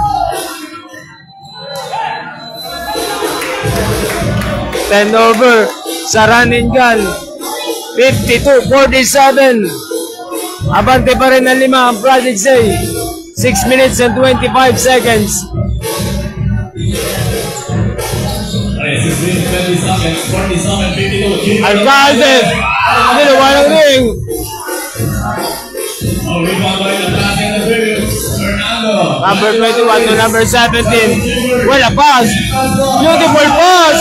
10 over sa run and gun. 52-47. Abante pa rin ang lima ang Project Say. 6 minutes and 25 seconds. Alcalde, ginawa ng ring. Number 21 to number 17. Well, a pass. Beautiful pass.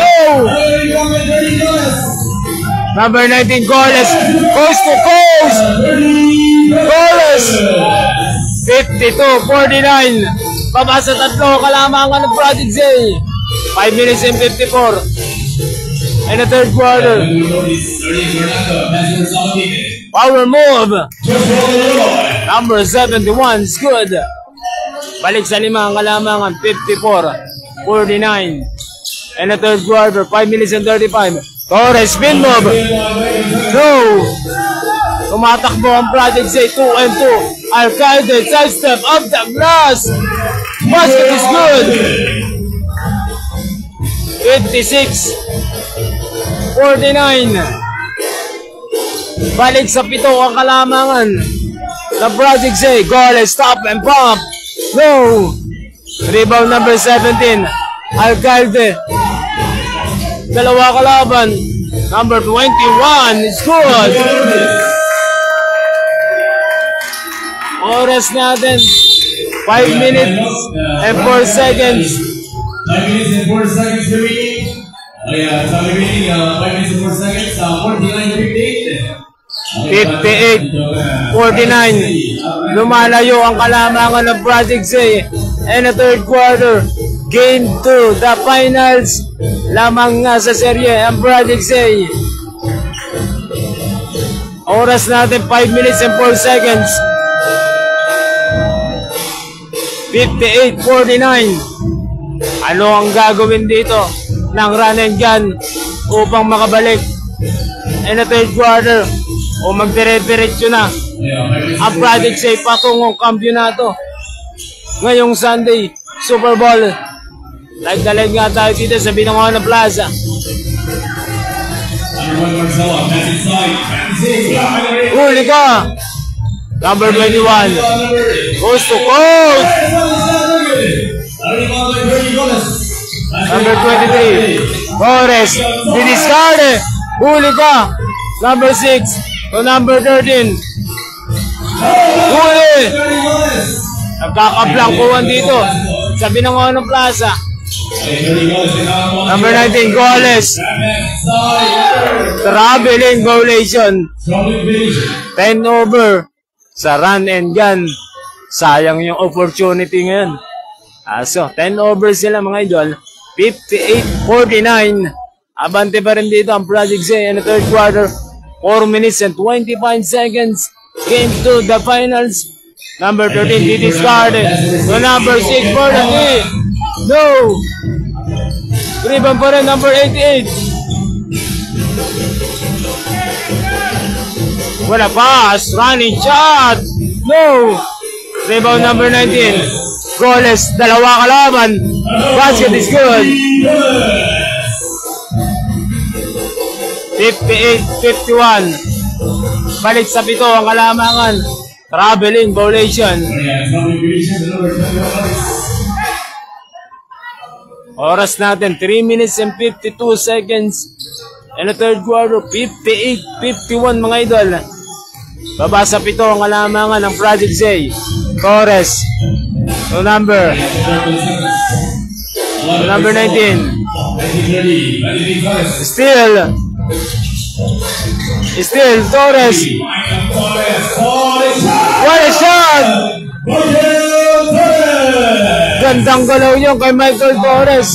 No. Number 19, goalless. Coast to coast. Goalless. 52-49. Baba sa tatlo kalamangan ng Project Say. 5 minutes and 54 in the third quarter. Power move. Number 71 is good. Balik sa lima ang kalamangan. 54-49 in the third quarter. 5 minutes and 35. Torres spin move. No. Tumatakbo ang Project Z, 2 and 2. Alcalde, sidestep of the glass. Basket is good. 56-49. Balik sa 7 ang kalamangan ng Project Z. Goal, stop and pump. No. Rebound number 17. Alcalde. Dalawa kalaban. Number 21 is good. Oras natin 5 minutes and 4 seconds. 5 minutes and 4 seconds remaining. Sa remaining 5 minutes and 4 seconds, 49-58. 58-49. Lumalayo ang kalamangan ng Project Z. And the third quarter, Game 2, the finals. Lamang nga sa serye ang Project Z. Oras natin 5 minutes and 4 seconds. 58-49. Ano ang gagawin dito ng run and gun upang makabalik? And the third quarter, o magdire-diretso na ang Project Z patungong kampyonato ngayong Sunday, Super Bowl. Nagdalag nga tayo dito sa Binangonan Plaza. Huli ka! Number 21. Coast to coast! Number 23. Torres. Diniscard. Huli ka! Number 6 to number 13. Huli! Nagkakablangkuhan dito sa Binangonan Plaza. Number 19, Goles. Traveling violation. 10 over sa run and gun. Sayang yung opportunity ngayon. So, 10 over sila mga idol. 58-49. Abante pa rin dito ang Project Z in the third quarter. 4 minutes and 25 seconds. Game 2, the finals. Number 13, he discarded. So, number 6 for the lead. No! Rebound pa rin, number 88. Wala pass. Running shot. No! Rebound number 19. Goles, dalawa kalaban. Basket is good. 58-51. Balik sa 7 ang kalamangan. Traveling violation. Oras natin, 3 minutes and 52 seconds. In the third quarter, 58-51 mga idol. Baba sa 7 ang kalamangan ng Project Z. Torres. To number 19. Still, Torres. What a shot! Gandang galaw niyo kay Michael Torres.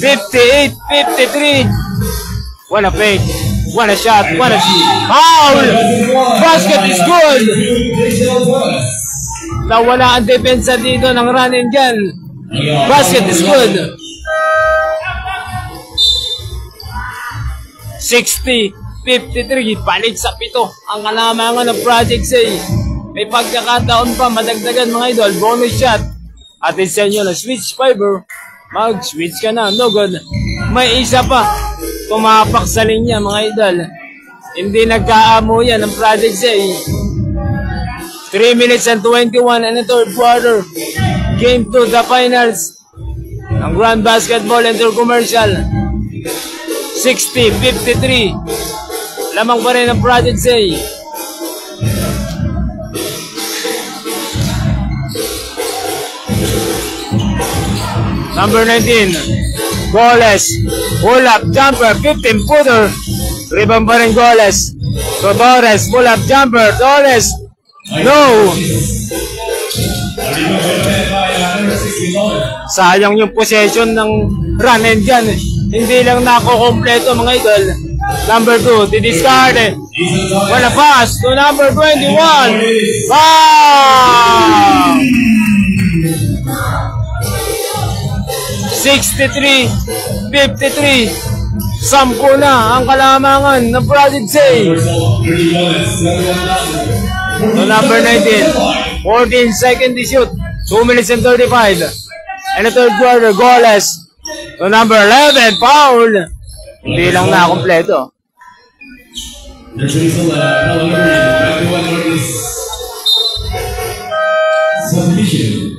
58-53. What a fake. What a shot. What a foul. Basket is good. Nawala ang depensa dito ng run and gun. Basket is good. 60-53. Balik sa 7 ang kalamangan ng Project Z. May pagkakataon pa madagdagan mga idol. Bonus shot. At isa nyo na switch fiber. Mag-switch ka na. No good. May isa pa. Tumapak sa linya mga idol. Hindi nagkaamo yan ng Project Z. 3 minutes and 21 and the third quarter. Game 2, the finals. Ang Grand Basketball Intercommercial. 60-53. Lamang pa rin ang Project Z. Number 19, Goles. Pull up jumper, 15-footer. Rebound pa rin Goles. So Torres, pull up jumper. Torres. No. Sayang yung possession ng run and gun. Hindi lang nako-kompleto mga idol. Number 2, didiscard. Wala pass to number 21. Wow! 63-53. 10 na ang kalamangan ng Project Zay. To number 19, 14 second to shoot, 2 minutes and 35. And the third quarter, goalless. To number 11, foul. Hindi lang na kompleto. Submission.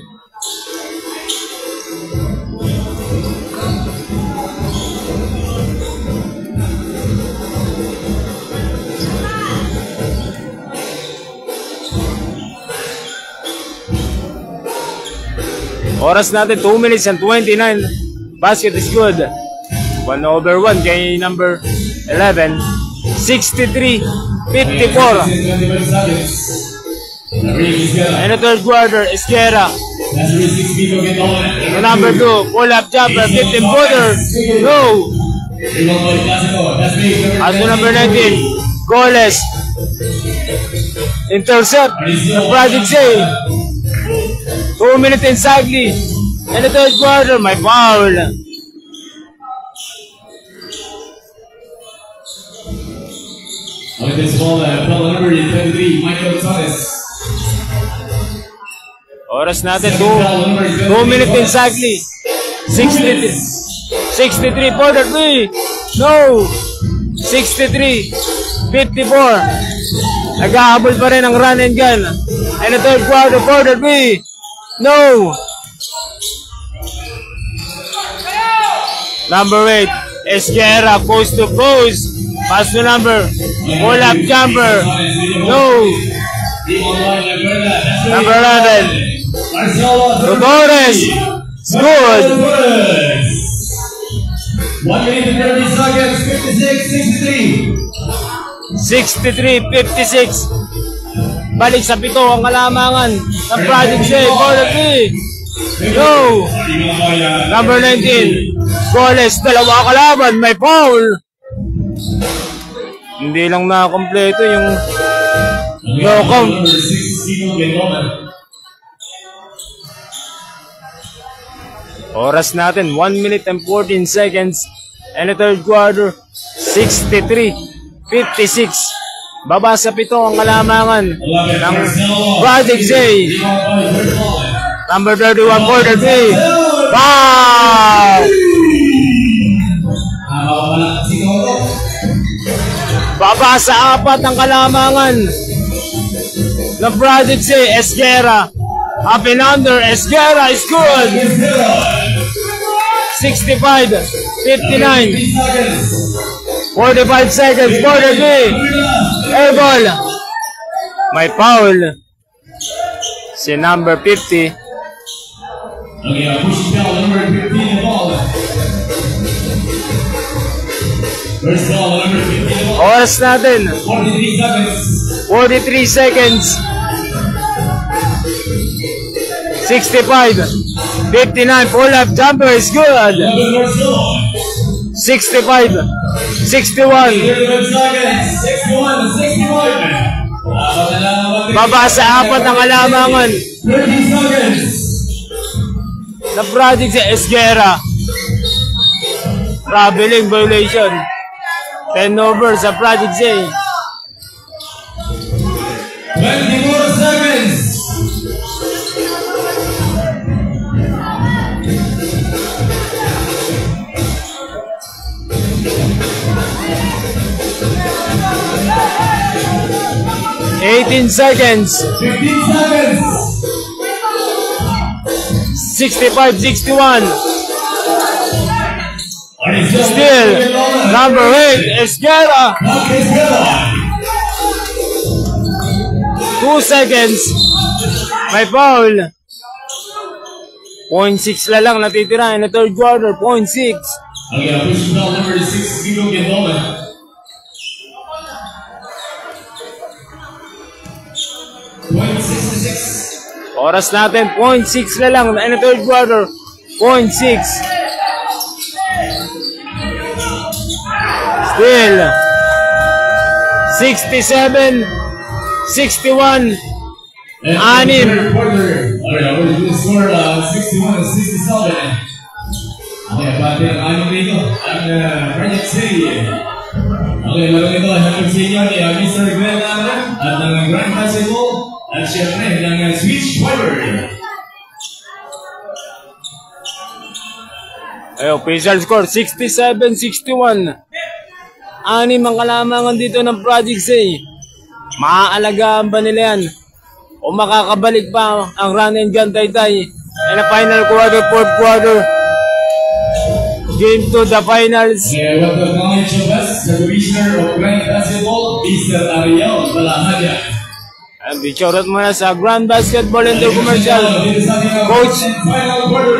Oras natin 2 minutes and 29. Basket is good. 1/1 kay number 11. 63-54. And the third quarter, Esquera. And number 2, pull-up jumper, 15-footer. No! At number 19, goalless. Intercept ng Project Zay. 2 minutes exactly. And the third quarter, may foul. On this ball, number 23, Michael Torres. Oras natin, 2 minutes exactly. 63 for the 3. No! 63-54. Naghahabol pa rin ang run and gun. And the third quarter for the 3. No! Number 8, Esquera, post to post. Pass to number, pull-up jumper. No! Number 11, to Torres. It's good. 1 minute and 30 seconds, 56-63. 63-56. Balik sa 7 ang kalamangan ng Project Zay for the 3. No! Number 19, goalless, 2 kalaban, may foul. Hindi lang nakakompleto yung no count. Oras natin, 1 minute and 14 seconds. And the third quarter, 63-56. Baba sa 7 ang kalamangan ng Project Zay. Number 31 for the 3. Wow! Baba sa 4 ang kalamangan ng Project Zay. Esquera. Up and under. Esquera is good. 65-59. 45 seconds for the 3. Air ball. May foul. Si number 50. Pushing down number 15 the ball. First ball, number 15 the ball. Oras natin. 43 seconds. 43 seconds. 65-59. Pull-up jumper is good. 65-61. 61. Baba sa 4 ang kalamangan 30 seconds. na Project sa Esquera. Traveling violation. 10 over sa Project Zay. 24 seconds. Seconds. 15 seconds. 65-61. Still, number 8, Esquera. 2 seconds. May foul. 0.6 na lang natitira in the third quarter. 0.6. Okay, push down number 6, Guido Gendoma. Oras natin, 0.6 na lang in the third quarter. 0.6. Still, 67-61. Anim. Score 61-67. Okay, pati ang anong rito, ang Project C. Okay, laro ito, hatag sa inyo ni Mr. Glenn Allen at ng Grand Basketball at syempre ng Switch Fiber. Ay, official score, 67-61. Anim ang kalamangan dito ng Project A. Maaalagaan ba nila yan? O makakabalik pa ang run and gun Taytay? In the final quarter, fourth quarter. Game to the finals. Okay, welcome mga Chavez, the Commissioner of Grand Basketball, Mr. Ariel Balahanya. Bichorot muna sa Grand Basketball Intercommercial. Coach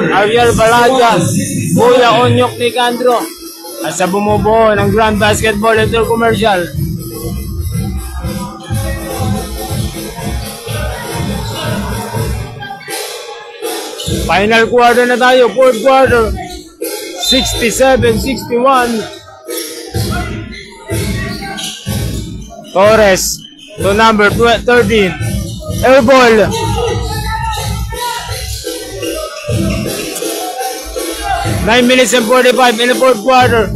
Ariel Balahanya, Kuya Onyok Nicandro. At sa bumubuo ng Grand Basketball Intercommercial. Final quarter na tayo, fourth quarter. 67-61. Torres to number 13. Air ball. 9 minutes and 45 in the fourth quarter.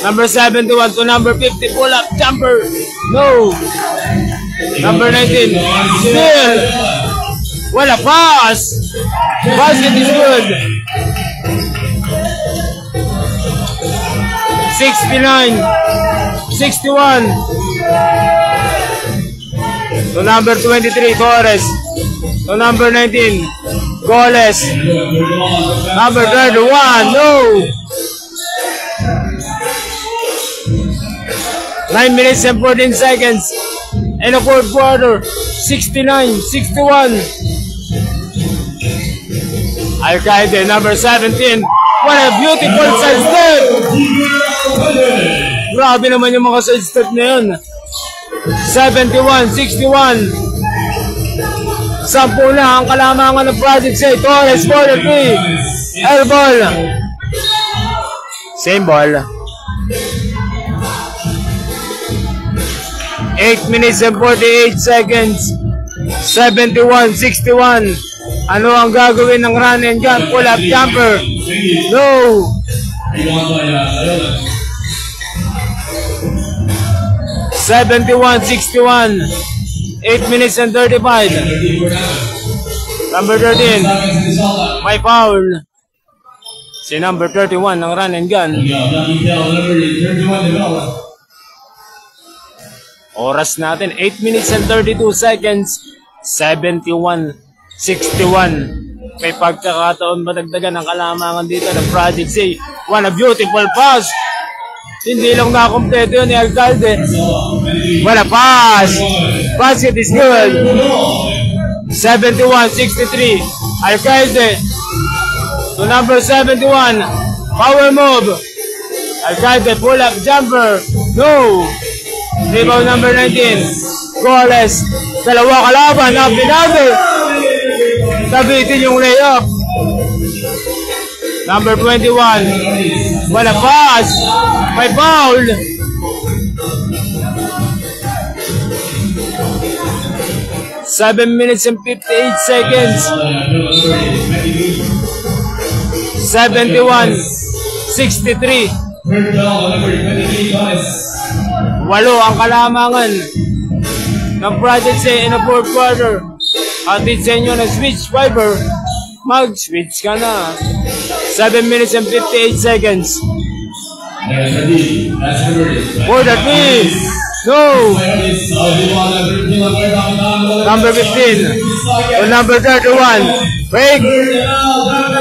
Number 71 to number 50. Pull up jumper. No. Number 19. Still. What a pass. Basket is good. 69-61. To number 23. Torres. To number 19. Goles. Number 31. No. 9 minutes and 14 seconds. In the fourth quarter. 69-61. Alcaide, number 17. What a beautiful side step. Grabe naman yung mga side step na yun. 71-61. 10 na ang kalamangan ng Project A. Torres for the 3. Air ball. Same ball. 8 minutes and 48 seconds. 71-61. Ano ang gagawin ng run and gun? Pull up jumper. No. 71-61. 8 minutes and 35. Number 13. May foul. Si number 31 ng run and gun. Oras natin, 8 minutes and 32 seconds. 71-61. May pagkakataon matagdagan ng kalamangan dito ng Project A. What a beautiful pass. Hindi lang nakakompleto yun ni Alcalde. What a pass. Basket is good. 71-63. Alcalde to number 71. Power move. Alcalde pull up jumper. No. Rebound number 19. Goles. Dalawa kalaban. Up another. Tabitin yung layup. Number 21. What a pass. May foul. Seven minutes and 58 seconds. 71-63. 8 ang kalamangan ng Project A in the fourth quarter. Atid sa inyo ng Switch Fiber. Mag-switch ka na. 7 minutes and 58 seconds. For the 3. No. Number 15. To number 31. Break.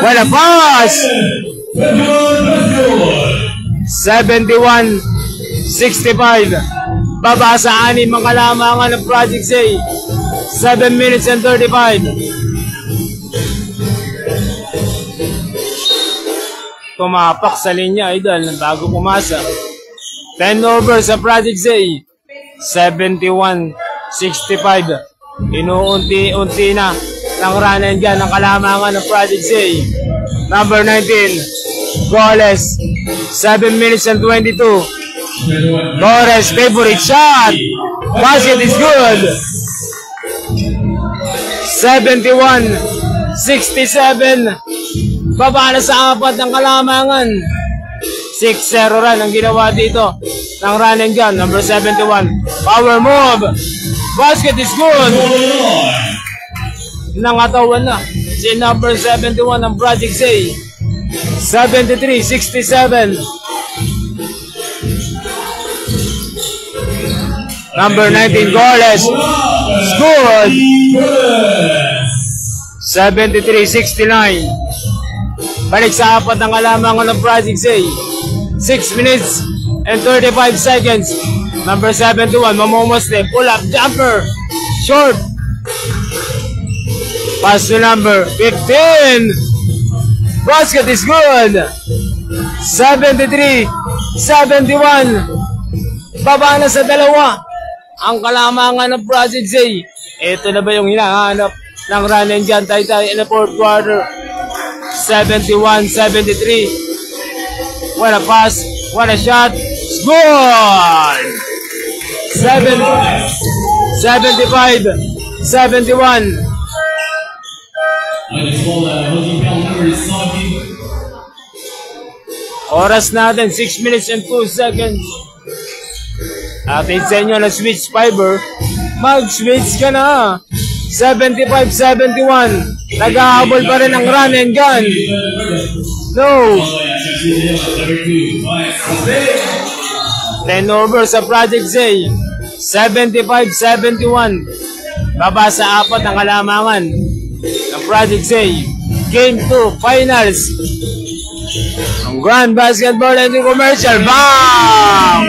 What a pass. 71-65. Baba sa 6 ang kalamangan ng Project A. 7 minutes and 35. Tumapak sa linya, idol, bago pumasa. 10 over sa Project A. 71-65. Inuunti-unti na ng run and gun ng kalamangan ng Project A. Number 19. Goles. 7 minutes and 22. Torres, favorite shot. Basket is good. 71-67. Baba na sa 4 ng kalamangan. 6-0 run ang ginawa dito ng run and gun. Number 71. Power move. Basket is good. Nangatawan na si number 71 ng Project Zay. 73-67. Number 19 Goles. Good. 73-69. Balik sa 4 ng kalamangan ng Project Zay. 6 minutes and 35 seconds. Number 71, Mamomosle, pull up, jumper, short. Pass to number 15. Basket is good. 73-71. Baba na sa 2 ang kalamangan ng Project Zay. Ito na ba yung hinahanap ng run and gun Taytay in the 4th quarter? 71-73. What a pass, what a shot, good! 75-71. Oras natin, 6 minutes and 2 seconds. Atin sa inyo na switch fiber, mag-switch ka na. 75-71. Nag-ahabol pa rin ang run and gun. No. 10 over sa Project Zay. 75-71. Baba sa 4 ang kalamangan ng Project Zay. Game 2, finals. Ang Grand Basketball and Commercial. BAM!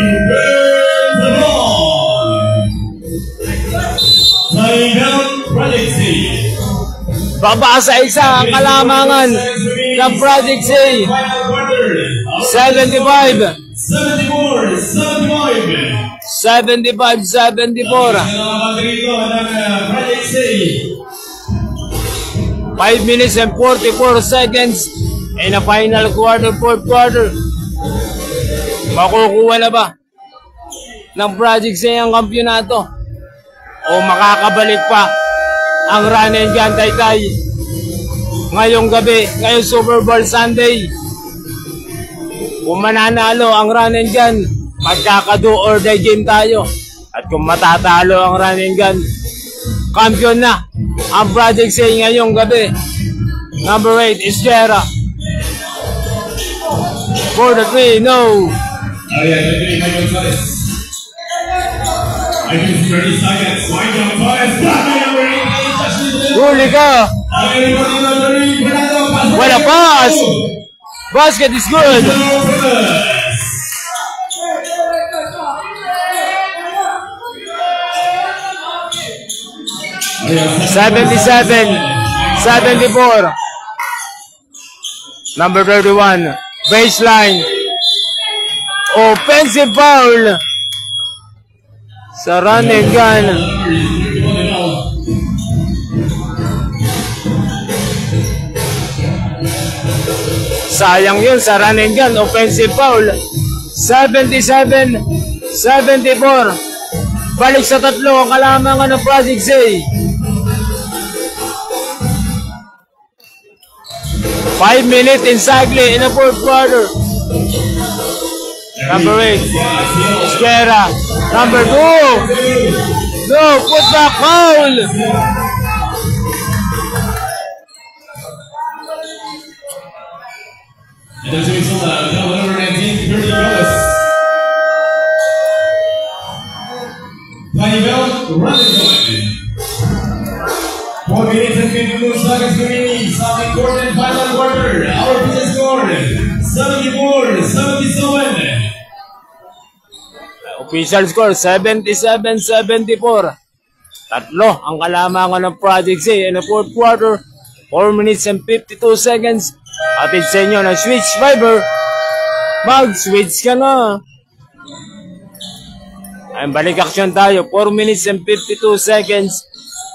Baba sa 1 ang kalamangan ng Project Zay. 75-74. 5 minutes and 44 seconds in a final quarter, 4th quarter. Makukuha na ba ng Project Zay ang kampyonato? O makakabalik pa ang run and gun Taytay ngayong gabi, ngayong Super Bowl Sunday? Kung mananalo ang run and gun, magkaka-do or die game tayo. At kung matatalo ang run and gun, kampiyon na ang Project Zay ngayong gabi. Number 8 is Jera. For the 3, no. Huli ka. What a pass. Basket is good. 77-74. Number 31, baseline. Offensive foul sa run and gun. Sayang yun sa run and gun, offensive foul. 77-74. Balik sa 3 ang kalamangan ng Project Zay. 5 minutes exactly in the 4th quarter. Number 8, Esquera. Number 2, no, put back foul. And there's a result of number 19, 30 goals. Panibel, run it going. 4 minutes and 52 seconds remaining. Second quarter and final quarter. Our final score, 74-77. Official score, 77-74. 3 ang kalamangan ng Project Zay in the 4th quarter. 4 minutes and 52 seconds. Atid sa inyo ng switch fiber. Mag-switch ka na. Ay, balik action tayo. 4 minutes and 52 seconds.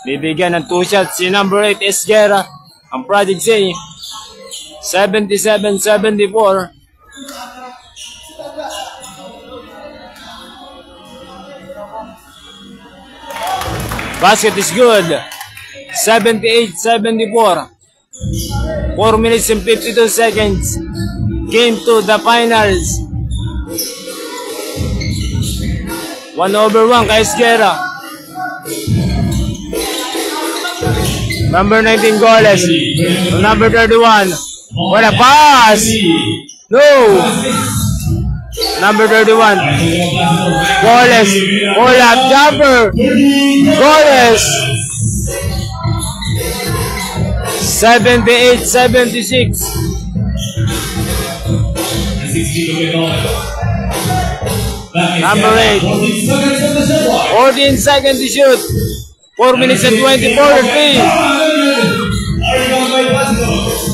Bibigyan ng 2 shots si number 8 Esguerra. Ang Project Zay. 77-74. Basket is good. 78-74. 4 minutes and 52 seconds. Game 2, the finals. 1/1 kay Esguerra. Number 19, Goles. Number 31. What a pass! No! Number 31. Goles. Pull-up jumper. Goles. 78-76. Number 8. 14 seconds to shoot. 4 minutes and 24 to play.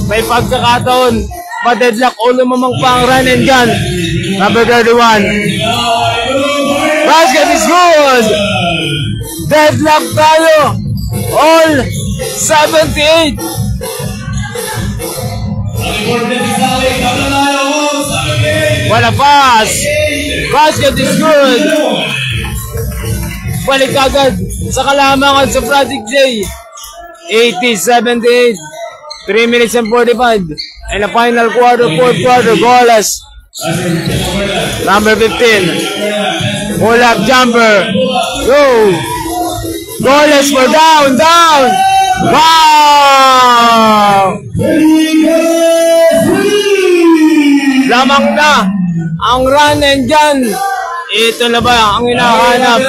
May pagkakataon. Pa-deadlock o lumamang pa ang run and gun. Number 31. Basket is good. Deadlock tayo. All 78. What a pass. Basket is good. Balik agad sa kalamangan sa Project J. 80-78. 3 minutes and 45. And the final quarter, fourth quarter, Goles. Number 15. Pull-up jumper. Go. Goles for down. Wow! Lamang na ang run and gun. Ito na ba ang hinahanap?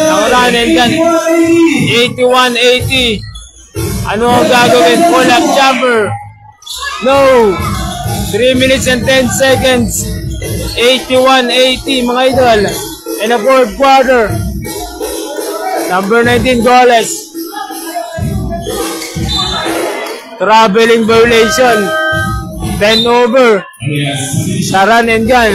Ang run and gun. 81-80. Ano ang gagawin? Pull-up jumper. No. 3 minutes and 10 seconds. 81-80 mga idol. In the fourth quarter. Number 19, Goles. Traveling violation. 10 over. Sa run and gun.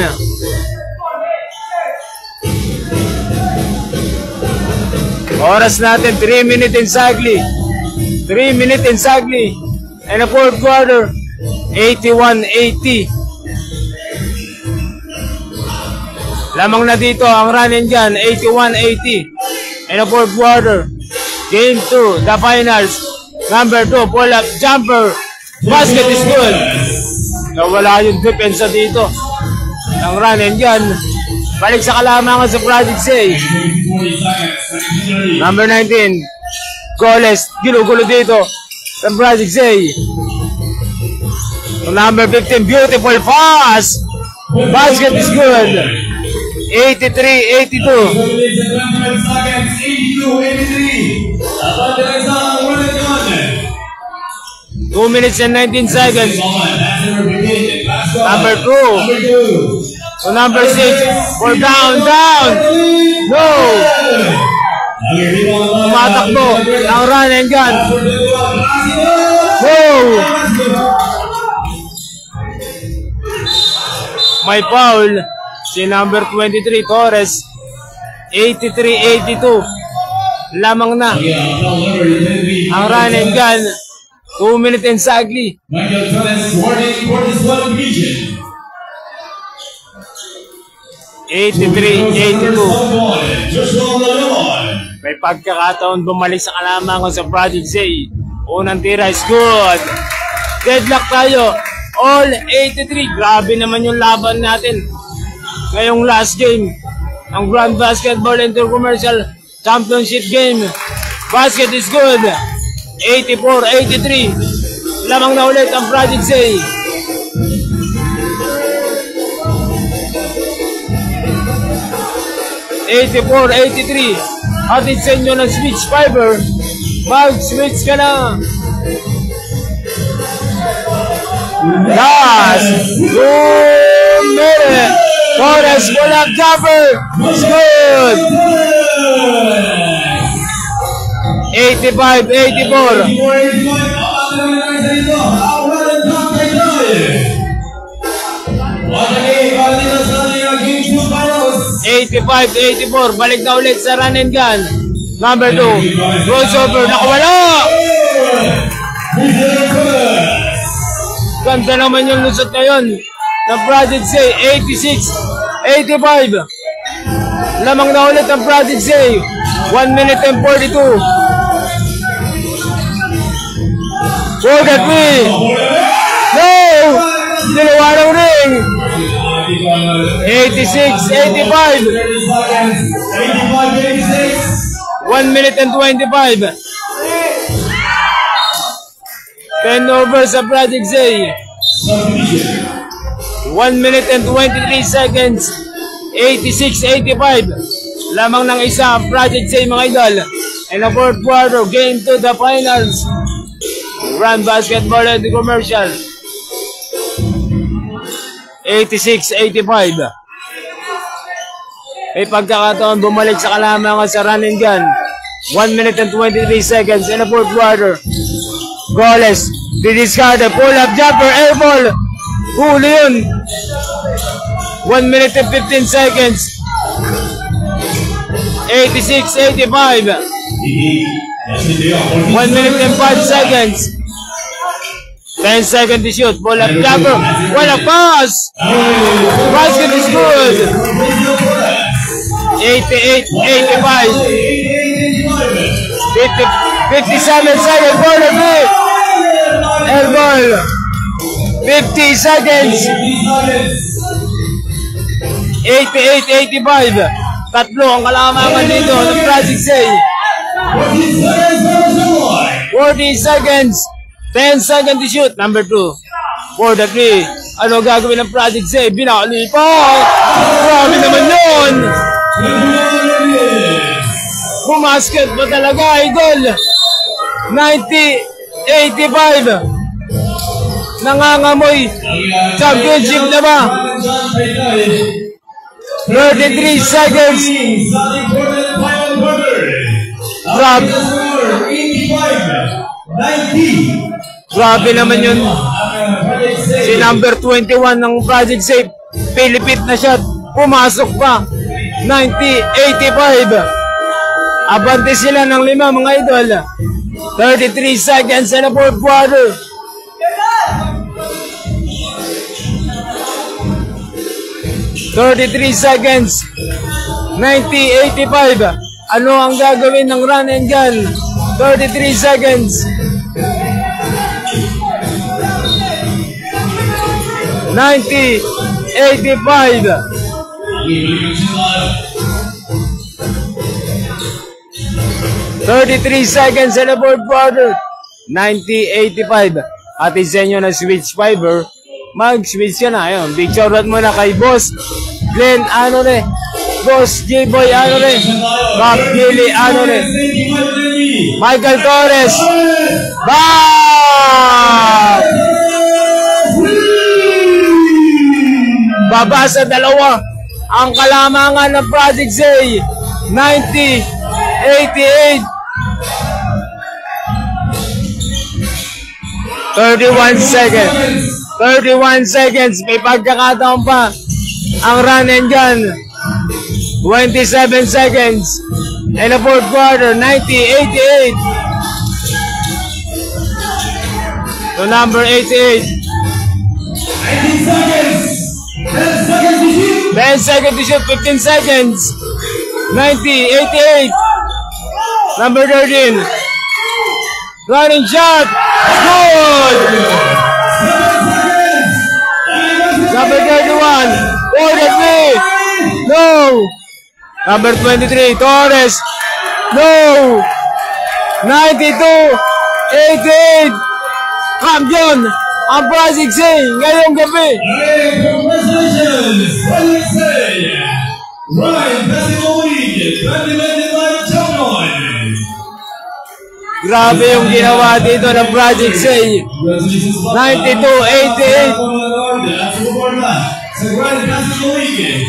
Oras natin, 3 minutes exactly. 3 minutes exactly. And the fourth quarter, 81-80. Lamang na dito ang run and gun, 81-80. And the fourth quarter, game 2, the finals. Number 2, pull-up jumper. Basket is good. Nawala yung depensa dito. Ang run and gun. Balik sa kalamangan sa Project Say. Number 19, Goles. Ginugulo dito sa Project Say. Number 15, beautiful pass. Basket is good. 83-82. 2 minutes and 19 seconds. Number 2. So number 6. For down. No. Tumatakbo ang run and gun. No. May foul. Si number 23, Torres. 83-82. Lamang na ang run and gun. 2 minutes exactly. Michael Torres, warning for this one region. 83-82. May pagkakataon bumalik sa kalamangan sa Project Say. Unang tira is good. Deadlock tayo. All 83. Grabe naman yung laban natin. Ngayong last game. Ang Grand Basketball Intercommercial Championship game. Basket is good. 84-83. Lamang na ulit ang Project Say. $84-83. Hatid sa inyo ng Switch Fiber. Mag-switch ka na. Last 2 minutes. Torres pull-up jumper. It's good. 85-84. 85-84. Balik na ulit sa run and gun. Number 2. Crossover. Nakawala. Ganda naman yung lusot ngayon ng Project Say. 86-85. Lamang na ulit ang Project Say. 1 minute and 42. For the 3. No! Dalawa ng ring. 86-85. 1 minute and 25. 10 over sa Project Z. 1 minute and 23 seconds. 86-85. Lamang ng isa Project Z mga idol. And the fourth quarter, game to the finals. Grand basketball and the commercial. 86-85. May pagkakataon bumalik sa kalamangan sa run and gun. 1 minute and 23 seconds in the fourth quarter. Goles, didiscard, pull up jumper, air ball. Huli yun. 1 minute and 15 seconds. 86-85. 1 minute and 5 seconds. 10 seconds to shoot. Pull up jumper. What a pass! Basket is good. 88-85. 57 seconds. Ball of it. Air ball. 50 seconds. 88-85. Tatlo ang kalamangan dito ng Project Z. 40 seconds. 10 seconds to shoot. Number 2. For the 3. Ano gagawin ng Project Z? Binali pa. Grabe naman yun. Bumasket pa talaga, idol. 90-85. Nangangamoy. Championship na ba? 33 seconds. Grabe naman yun. Si number 21 ng Project Z, Pilipit na shot. Pumasok pa. 90-85. Abante sila ng 5 mga idol. 33 seconds in the fourth quarter. seconds. 90-85. Ano ang gagawin ng run and gun? 33 seconds. 90-85. 33 seconds in the fourth quarter. 90-85. At isa nyo na switch fiber. Mag-switch ka na. Ayun, big shoutout muna kay Boss Glenn Anore, Boss J-Boy Anore, Bob Gilly Anore, Michael Torres. Bam! Baba sa dalawa ang kalamangan ng Project Z. 90-88. 31 seconds. 31 seconds. May pagkakataon pa ang run and gun. 27 seconds. In the fourth quarter, 90-88. To number 88. 19 seconds. 10 seconds to shoot. 10 seconds to shoot. 15 seconds. 90-88. Number 13. Running shot. Good. Number 31. For the 3. No. Number 23. Torres. No. 92-88. Champion ang Project Z ngayong gabi. Congratulations, Project Z. Right, Basketball League 2025 champion. Grabe yung ginawa dito ng Project Z. 92-88. Sa Grand Basketball League.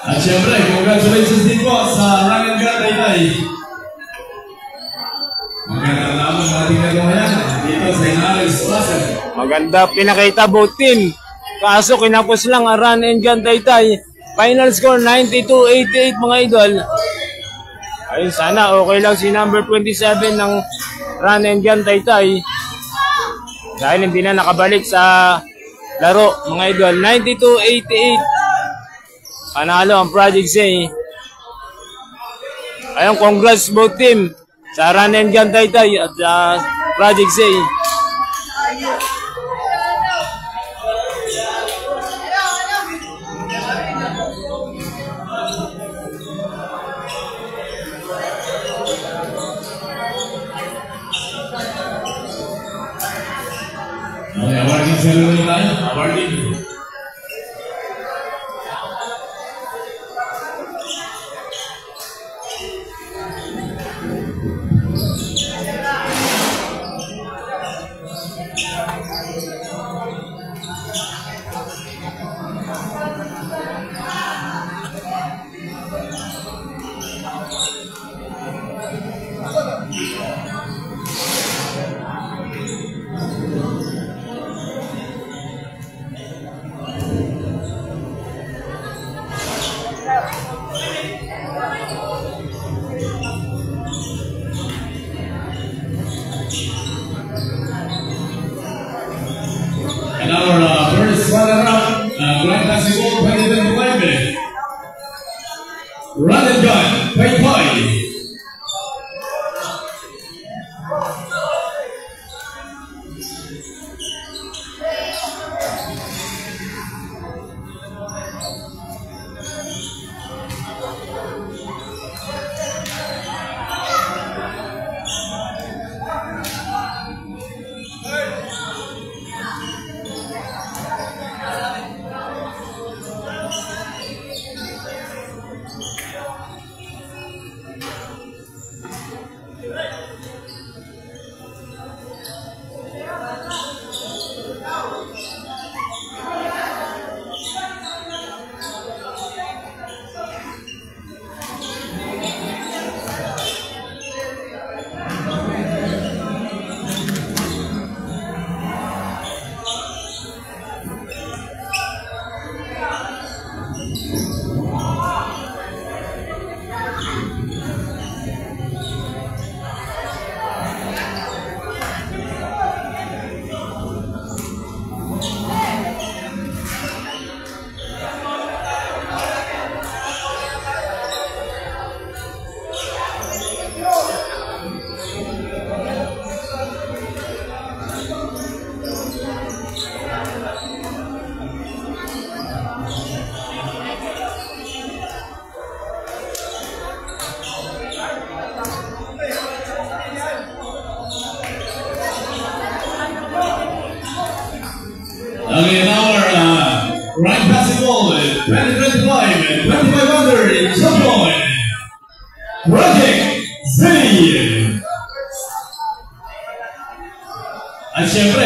At syempre, congratulations din po sa Run and Gun Taytay. Magandang lamang ating nagawa yan dito sa Inales Plaza. Maganda pinakita both team. Kaso kinapos lang ang Run and Gun Taytay. Final score 92-88 mga idol. Ayun, sana okay lang si number 27 ng Run and Gun Taytay. Dahil hindi na nakabalik sa laro mga idol. 92-88. Panalo ang Project Z. Ayun, congrats both team sa Run and Gun Taytay at Project Zay. Okay, awarding ceremony tayo. Awarding. And our first runner-up, Grand Basketball 2025, Run and Gun, Taytay. Okay, now our Grand Basketball 2025 2500 champion, Project Zay. At syempre,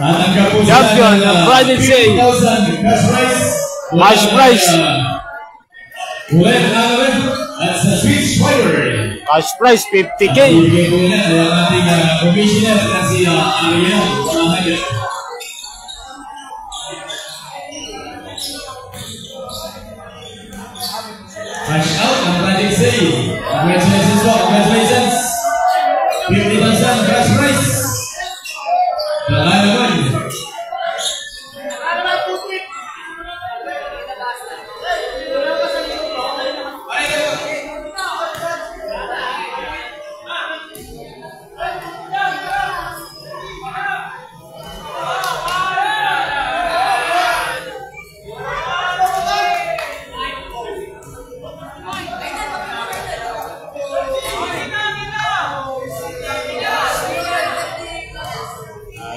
tatanggap po sila Champion ng Project Zay. 50,000 cash prize. Cash prize. Ulit namin at sa Switch Fighter. Cash prize 50K. Ibigay po nila ang ating commissioner na si Ariel. Cash out ng Project Zay. Congratulations po, congratulations. 50,000 cash prize. Baka naman.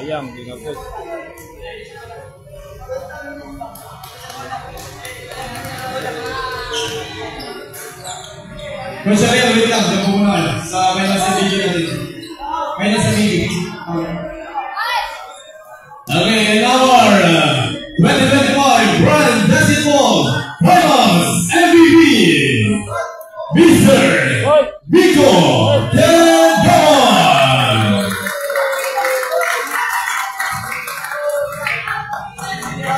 Ayang, ginapos. Kung siya rin, wait lang, dyan po muna sa may nasa video natin. May nasa video. Okay, and our 2025 Grand Basketball Finals MVP, Mr. Vico Tendon.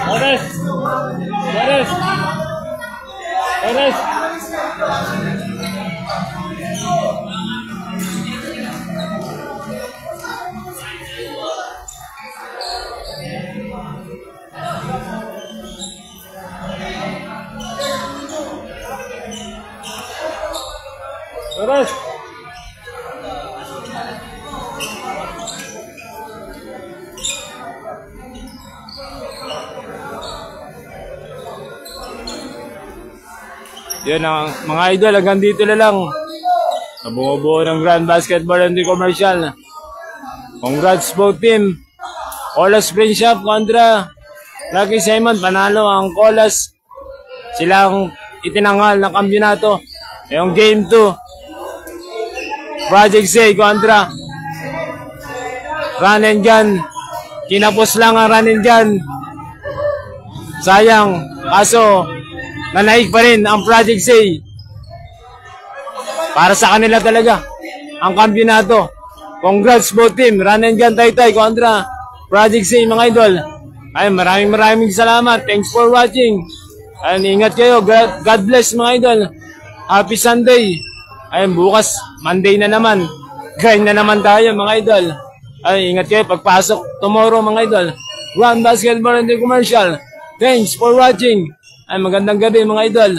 Ores! Ores! Ores! Ores! Yun ang mga idol, hanggang dito na lang. Sa buo-buo ng Grand Basketball and Commercial. Congrats both team. Colas Spring Shop kontra Lucky Simon, panalo ang Colas. Silang itinanghal ng kampiyonato. Yung game 2. Project Say kontra Run and Gun. Kinapos lang ang Run and Gun. Sayang, kaso nanaig pa rin ang Project Say. Para sa kanila talaga ang kampiyonato. Congrats both team. Run and Gun Taytay kontra Project Say mga idol. Ay, maraming salamat. Thanks for watching. Ay, ingat kayo. God bless mga idol. Happy Sunday. Ay, bukas Monday na naman. Grind na naman tayo mga idol. Ay, ingat kayo pagpasok tomorrow mga idol. Grand Basketball and Commercial. Thanks for watching. Ay, magandang gabi mga idol.